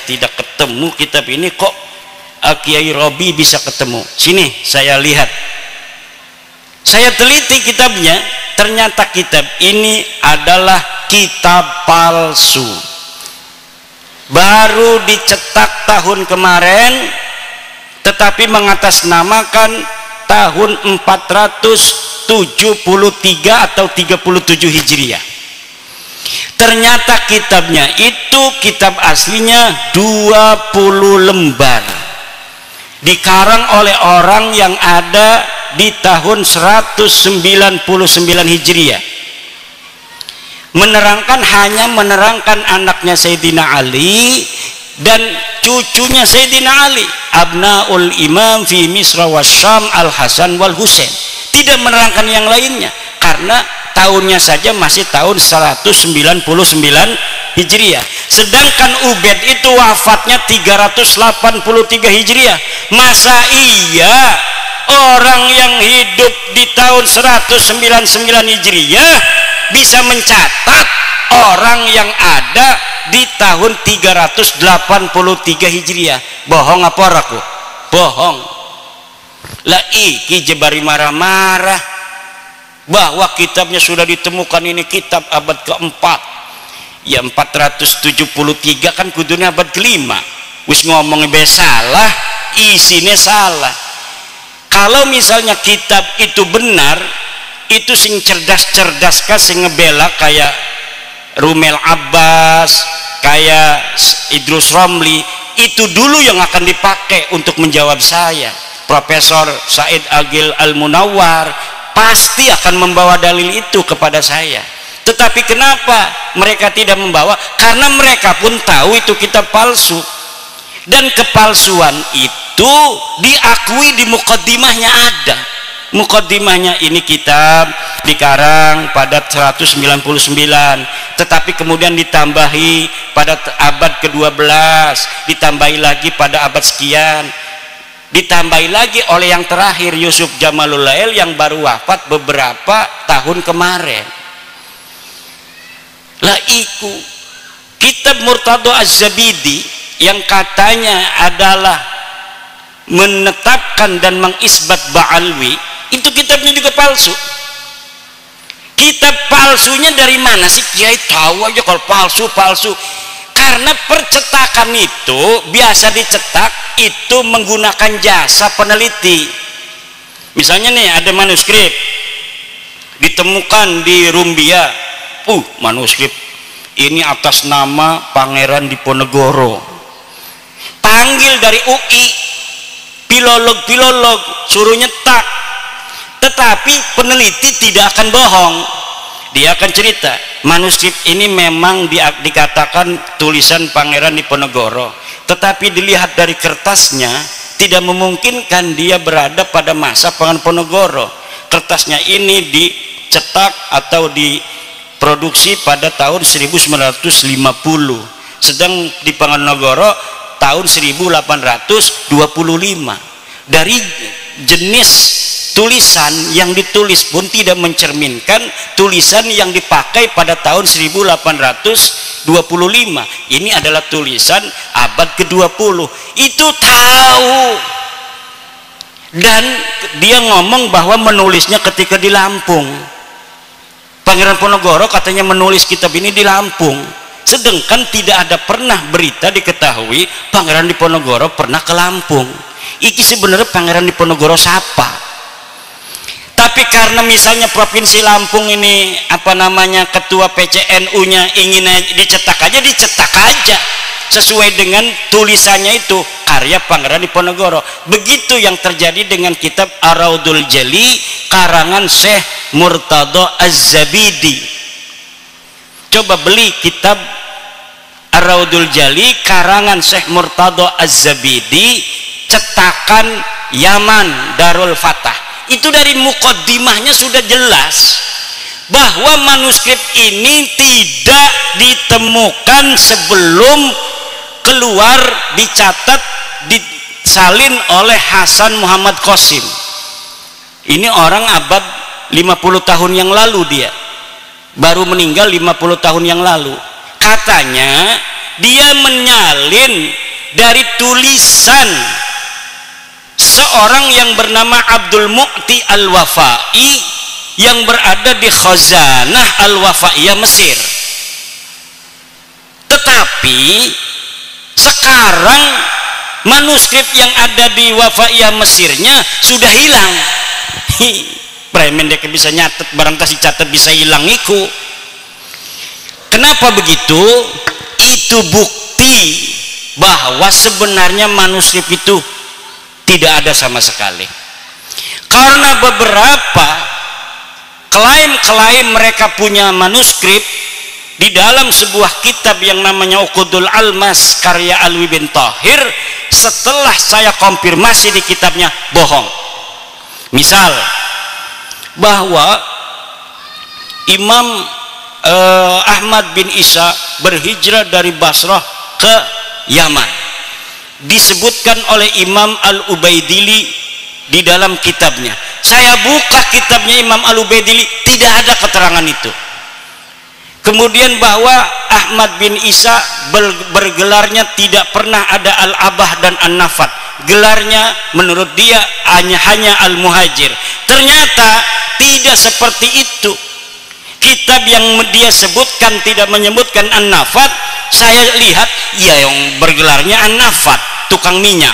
tidak ketemu kitab ini, kok Kiai Robi bisa ketemu. Sini saya lihat, saya teliti kitabnya, ternyata kitab ini adalah kitab palsu, baru dicetak tahun kemarin, tetapi mengatasnamakan tahun 473 atau 37 Hijriah. Ternyata kitabnya itu kitab aslinya 20 lembar, dikarang oleh orang yang ada di tahun 199 Hijriah, hanya menerangkan anaknya Sayyidina Ali dan cucunya Sayyidina Ali, Abnaul Imam fi Misra wa Syam Al-Hasan wal Husain. Tidak menerangkan yang lainnya karena tahunnya saja masih tahun 199 Hijriah, sedangkan Ubaid itu wafatnya 383 Hijriah. Masa iya orang yang hidup di tahun 199 Hijriah bisa mencatat orang yang ada di tahun 383 Hijriah? Bohong apa aku? Bohong. Lah iki jebari marah-marah bahwa kitabnya sudah ditemukan, ini kitab abad keempat. Ya 473 kan kudunya abad kelima. Wis ngomongnya salah, isinya salah. Kalau misalnya kitab itu benar, itu sing cerdas-cerdas kah sing ngebela kayak Rumel Abbas, kayak Idrus Romli, itu dulu yang akan dipakai untuk menjawab saya. Profesor Said Agil Al-Munawwar pasti akan membawa dalil itu kepada saya. Tetapi kenapa mereka tidak membawa? Karena mereka pun tahu itu kitab palsu, dan kepalsuan itu diakui di mukaddimahnya ada. Mukaddimahnya ini kitab dikarang pada 199, tetapi kemudian ditambahi pada abad ke-12, ditambahi lagi pada abad sekian, ditambahi lagi oleh yang terakhir Yusuf Jamalul Lail yang baru wafat beberapa tahun kemarin. Lah iku kitab Murtadha Az-Zabidi yang katanya adalah menetapkan dan mengisbat Ba'alwi, itu kitabnya juga palsu. Kitab palsunya dari mana sih? Kiai tahu aja kalau palsu. Karena percetakan itu biasa dicetak itu menggunakan jasa peneliti. Misalnya nih ada manuskrip ditemukan di Rumbia, manuskrip ini atas nama Pangeran Diponegoro, panggil dari UI filolog suruh nyetak. Tetapi peneliti tidak akan bohong, dia akan cerita manuskrip ini memang dikatakan tulisan Pangeran Diponegoro, tetapi dilihat dari kertasnya tidak memungkinkan dia berada pada masa Pangeran Diponegoro. Kertasnya ini dicetak atau diproduksi pada tahun 1950, sedang di Panganogoro tahun 1825. Dari jenis tulisan yang ditulis pun tidak mencerminkan tulisan yang dipakai pada tahun 1825. Ini adalah tulisan abad ke-20. Itu tahu, dan dia ngomong bahwa menulisnya ketika di Lampung. Pangeran Diponegoro katanya menulis kitab ini di Lampung, sedangkan tidak ada pernah berita diketahui Pangeran Diponegoro pernah ke Lampung. Iki sebenarnya Pangeran Diponegoro siapa? Tapi karena misalnya Provinsi Lampung ini ketua PCNU-nya ingin dicetak aja sesuai dengan tulisannya itu karya Pangeran Diponegoro. Begitu yang terjadi dengan kitab Ar-Raudul Jali karangan Syekh Murtadha Az-Zabidi. Coba beli kitab Ar-Raudul Jali karangan Syekh Murtadha Az-Zabidi, cetakan Yaman Darul Fatah. Itu dari mukaddimahnya sudah jelas bahwa manuskrip ini tidak ditemukan sebelum keluar, dicatat, disalin oleh Hasan Muhammad Qasim. Ini orang abad 50 tahun yang lalu, dia baru meninggal 50 tahun yang lalu. Katanya dia menyalin dari tulisan seorang yang bernama Abdul Mu'ti Al-Wafai yang berada di Khazanah Al-Wafaiyah Mesir. Tetapi sekarang manuskrip yang ada di Wafaiyah Mesirnya sudah hilang. Premen dia bisa nyatet, barang kasih catat bisa hilang iku. Kenapa begitu? Itu bukti bahwa sebenarnya manuskrip itu tidak ada sama sekali. Karena beberapa klaim mereka punya manuskrip di dalam sebuah kitab yang namanya Uqudul Almas karya Alwi bin Thahir, setelah saya konfirmasi di kitabnya bohong. Misal bahwa Imam Ahmad bin Isa berhijrah dari Basrah ke Yaman, disebutkan oleh Imam Al-Ubaidili di dalam kitabnya. Saya buka kitabnya Imam Al-Ubaidili, tidak ada keterangan itu. Kemudian bahwa Ahmad bin Isa bergelarnya tidak pernah ada Al-Abah dan An-Nafat, gelarnya menurut dia hanya Al-Muhajir. Ternyata tidak seperti itu. Kitab yang dia sebutkan tidak menyebutkan An-Nafat. Saya lihat ya yang bergelarnya An-Nafat, tukang minyak.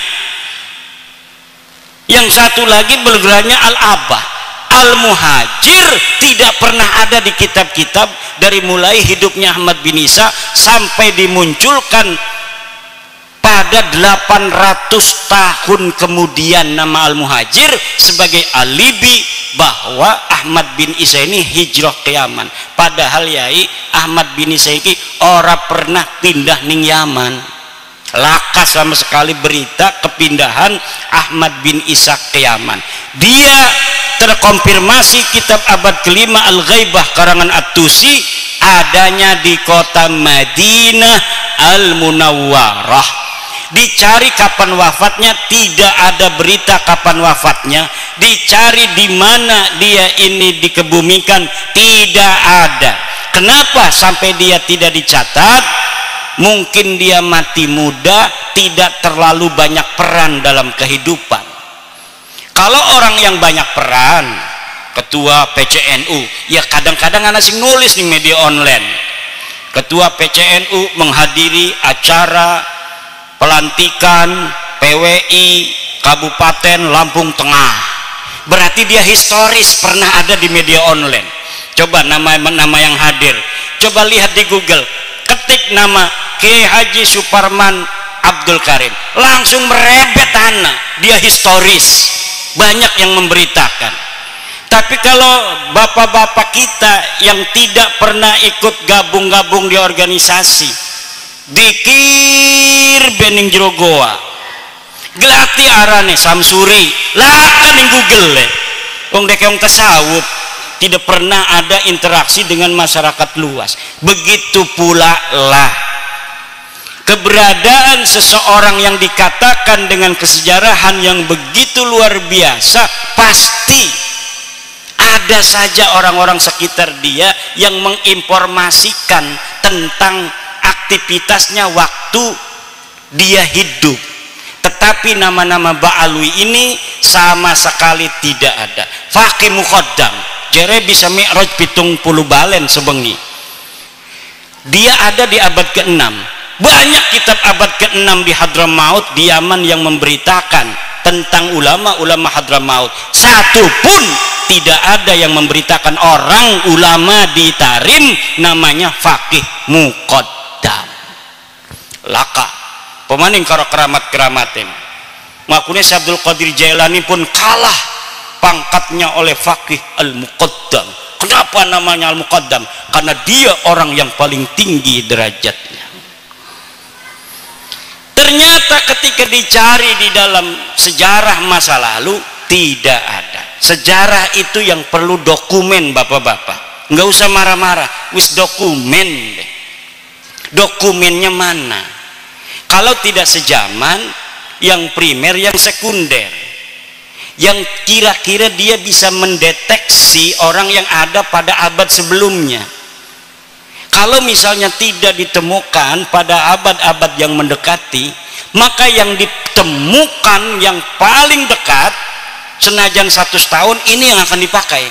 Yang satu lagi bergelarnya Al-Abah. Al-Muhajir tidak pernah ada di kitab-kitab dari mulai hidupnya Ahmad bin Isa sampai dimunculkan pada 800 tahun kemudian nama Al-Muhajir sebagai alibi bahwa Ahmad bin Isa ini hijrah ke Yaman. Padahal yai Ahmad bin Isa ini ora pernah pindah ning Yaman. Laka sama sekali berita kepindahan Ahmad bin Isa ke Yaman. Dia terkonfirmasi kitab abad kelima Al-Ghaibah karangan At-Tusi adanya di kota Madinah Al-Munawwarah. Dicari kapan wafatnya, tidak ada berita kapan wafatnya. Dicari di mana dia ini dikebumikan, tidak ada. Kenapa sampai dia tidak dicatat? Mungkin dia mati muda, tidak terlalu banyak peran dalam kehidupan. Kalau orang yang banyak peran, ketua PCNU, ya kadang-kadang anak sing nulis di media online. Ketua PCNU menghadiri acara pelantikan PWI Kabupaten Lampung Tengah, berarti dia historis pernah ada di media online. Coba nama yang hadir, coba lihat di Google, ketik nama Kiai Haji Suparman Abdul Karim, langsung merebet anak, dia historis, banyak yang memberitakan. Tapi kalau bapak-bapak kita yang tidak pernah ikut gabung-gabung di organisasi, dikir bening jero goa gelati arane samsuri lakan ning Google le wong dek wong tasawuf tidak pernah ada interaksi dengan masyarakat luas. Begitu pula lah keberadaan seseorang yang dikatakan dengan kesejarahan yang begitu luar biasa, pasti ada saja orang-orang sekitar dia yang menginformasikan tentang aktivitasnya waktu dia hidup. Tetapi nama-nama Ba'alwi ini sama sekali tidak ada. Faqih Muqaddam jere bisa mi'raj 70 balen sebengi. Dia ada di abad ke-6. Banyak kitab abad ke-6 di Hadramaut di Yaman yang memberitakan tentang ulama-ulama Hadramaut. Satu pun tidak ada yang memberitakan orang ulama di Tarim namanya Faqih Muqaddam. Laka pemaning karo keramat-keramatin makanya Abdul Qadir Jailani pun kalah pangkatnya oleh Faqih Al-Muqaddam. Kenapa namanya Al-Muqaddam? Karena dia orang yang paling tinggi derajatnya. Ternyata ketika dicari di dalam sejarah masa lalu tidak ada. Sejarah itu yang perlu dokumen, bapak-bapak, nggak usah marah-marah, wis dokumen deh. Dokumennya mana? Kalau tidak sejaman, yang primer, yang sekunder, yang kira-kira dia bisa mendeteksi orang yang ada pada abad sebelumnya. Kalau misalnya tidak ditemukan pada abad-abad yang mendekati, maka yang ditemukan yang paling dekat, senajan 100 tahun, ini yang akan dipakai.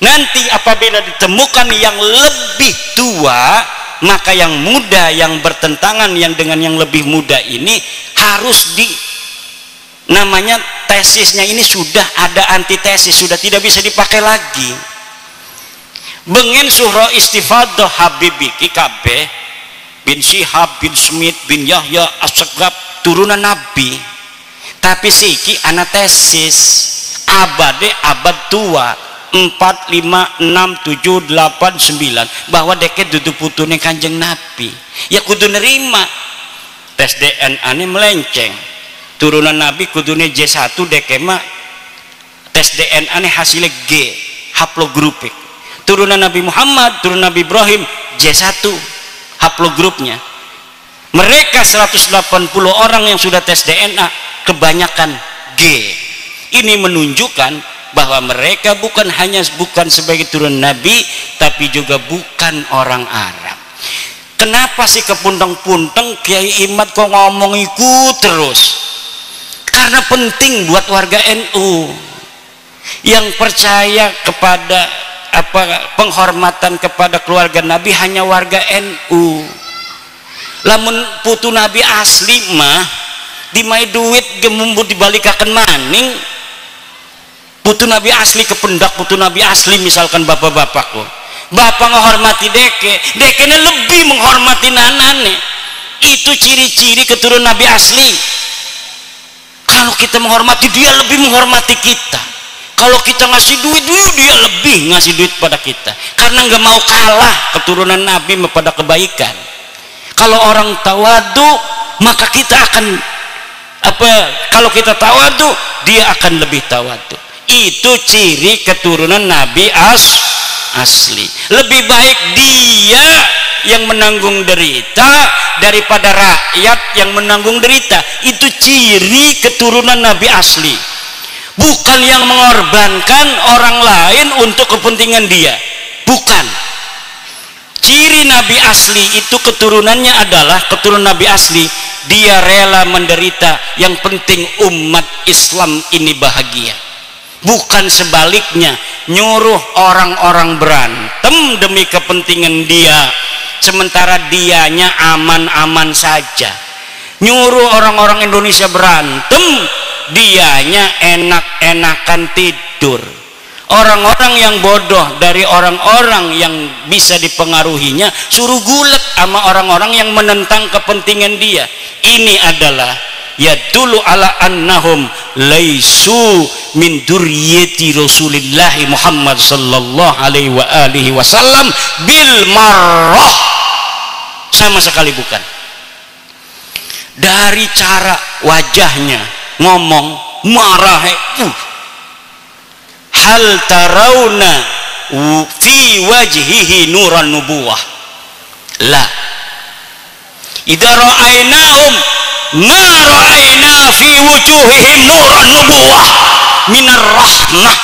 Nanti apabila ditemukan yang lebih tua, maka yang muda yang bertentangan yang dengan yang lebih muda ini harus namanya tesisnya ini sudah ada antitesis, sudah tidak bisa dipakai lagi. Bengen surah istifadah Habib iki kabeh bin Syihab bin Smith bin Yahya As-Sagab turunan Nabi, tapi siki anatesis abade abad tua 4, 5, 6, 7, 8, 9 bahwa deket duduk putune Kanjeng Nabi, ya kudu nerima. Tes DNA ini melenceng, turunan Nabi kudune J1, dekema tes DNA ini hasilnya G, haplogrupik. Turunan Nabi Muhammad, turunan Nabi Ibrahim J1 haplogrupnya. Mereka 180 orang yang sudah tes DNA kebanyakan G. Ini menunjukkan bahwa mereka bukan sebagai turunan Nabi, tapi juga bukan orang Arab. Kenapa sih kepunteng-punteng Kiai Imad kok ngomong ikut terus? Karena penting buat warga NU yang percaya kepada penghormatan kepada keluarga Nabi hanya warga NU. Lamun putu Nabi asli mah dimai duit gemumbu dibalikaken maning. Putu Nabi asli kependak putu Nabi asli, misalkan bapak-bapakku, bapak menghormati dekenya lebih menghormati nanane. Itu ciri-ciri keturunan Nabi asli. Kalau kita menghormati dia, lebih menghormati kita. Kalau kita ngasih duit, dia lebih ngasih duit pada kita, karena nggak mau kalah keturunan Nabi pada kebaikan. Kalau orang tawadu, maka kita akan kalau kita tawadu, dia akan lebih tawadu. Itu ciri keturunan Nabi asli. Lebih baik dia yang menanggung derita daripada rakyat yang menanggung derita. Itu ciri keturunan Nabi asli. Bukan yang mengorbankan orang lain untuk kepentingan dia. Bukan. Ciri Nabi asli itu keturunannya adalah keturunan Nabi asli. Dia rela menderita. Yang penting umat Islam ini bahagia. Bukan sebaliknya, nyuruh orang-orang berantem demi kepentingan dia, sementara dianya aman-aman saja. Nyuruh orang-orang Indonesia berantem, dianya enak-enakan tidur. Orang-orang yang bodoh dari orang-orang yang bisa dipengaruhinya suruh gulat sama orang-orang yang menentang kepentingan dia. Ini adalah yadullu ala annahum laisu min durriyati Rasulillah Muhammad sallallahu alaihi wa alihi wasallam bil marrah. Sama sekali bukan. Dari cara wajahnya ngomong marah, hal tarawna fi wajhihi nuran nubuwah. La idza ra'ainahum ma ra'aina fi wujuhihim nuran nubuwah minar rahmah.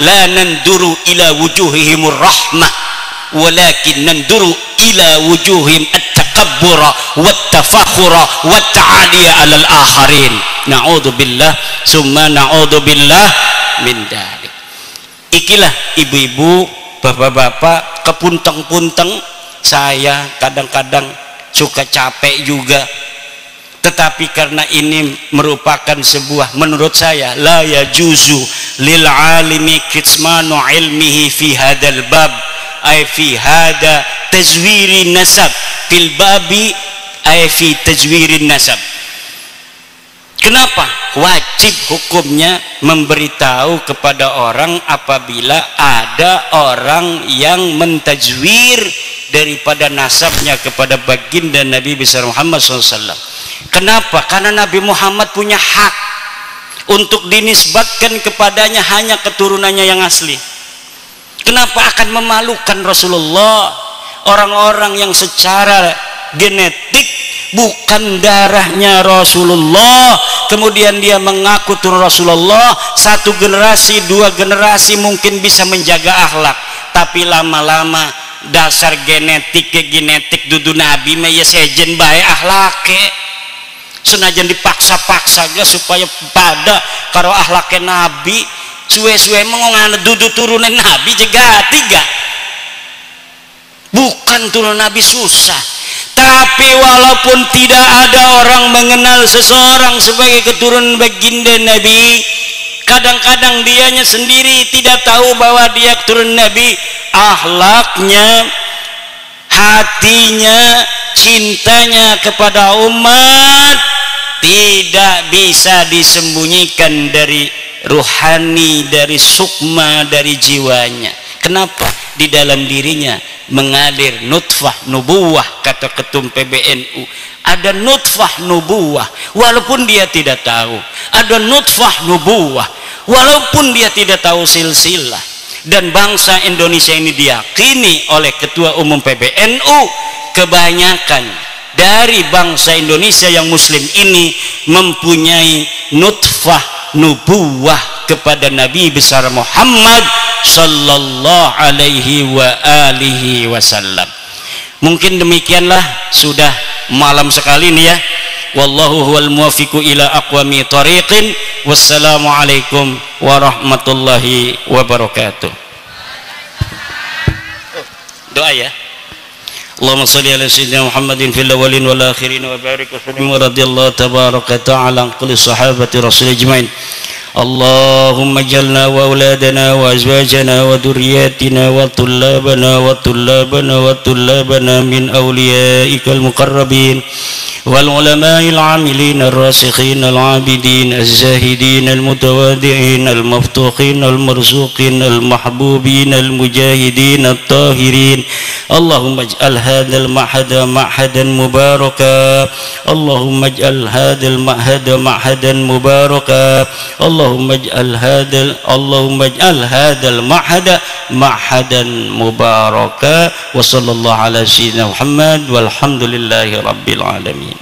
La nanduru ila wujuhihimur rahmah, walakin nanduru ila wujuhim at-takabbura wat-tafakhura wat-ta'aliya 'alal akharin. Na'udzubillah summa na'udzubillah min dzalik. Ikilah ibu-ibu, bapak-bapak, kepunteng-punteng. Saya kadang-kadang suka capek juga, tetapi karena ini merupakan sebuah, menurut saya, la yajuzu lil alimi kitmanu ilmihi fi hadal bab, ay fi hada tazwiri nasab, fil babi ay fi tazwiri nasab. Kenapa? Wajib hukumnya memberitahu kepada orang apabila ada orang yang mentajwir daripada nasabnya kepada baginda Nabi besar Muhammad SAW. Kenapa? Karena Nabi Muhammad punya hak untuk dinisbatkan kepadanya hanya keturunannya yang asli. Kenapa akan memalukan Rasulullah? Orang-orang yang secara genetik bukan darahnya Rasulullah, kemudian dia mengaku turun Rasulullah. Satu generasi, dua generasi mungkin bisa menjaga akhlak, tapi lama-lama dasar genetik dudu Nabi mah ya sejen bae akhlake. Senajan dipaksa-paksa aja supaya pada karo akhlake Nabi, suwe-suwe mengongana dudu turunan Nabi juga tiga. Bukan turun Nabi susah, tapi walaupun tidak ada orang mengenal seseorang sebagai keturunan baginda Nabi, kadang-kadang dianya sendiri tidak tahu bahwa dia keturunan Nabi. Akhlaknya, hatinya, cintanya kepada umat tidak bisa disembunyikan dari ruhani, dari sukma, dari jiwanya. Kenapa? Di dalam dirinya mengalir nutfah nubuwah, kata ketum PBNU. Ada nutfah nubuwah walaupun dia tidak tahu. Ada nutfah nubuwah walaupun dia tidak tahu silsilah. Dan bangsa Indonesia ini diyakini oleh Ketua Umum PBNU, kebanyakan dari bangsa Indonesia yang muslim ini mempunyai nutfah nubuwah kepada Nabi besar Muhammad sallallahu alaihi wa alihi wasallam. Mungkin demikianlah, sudah malam sekali nih ya. Wallahu huwal muwaffiqu ila aqwami thariqin. Wassalamualaikum warahmatullahi wabarakatuh. Doa ya. Allahumma shalli ala sayyidina Muhammadin fil awwalin wal akhirin wa barik wa sallim wa radhiyallahu tabaraka ta'ala an kulli sahabati rasul ajmain. اللهم اجعلنا وأولادنا وأزواجنا وذرياتنا وطلابنا من أوليائك المقربين والعلماء العاملين الراسخين العابدين الزاهدين المتواضعين المفتوحين المرزوقين المحبوبين المجاهدين الطاهرين. اللهم اجعل هذا المعهد معهدا مباركا. اللهم اجعل هذا المعهد معهدا مباركا. اللهم اجعل هذا المعهد معهدا مباركا. وصلى الله على سيدنا محمد والحمد لله رب العالمين.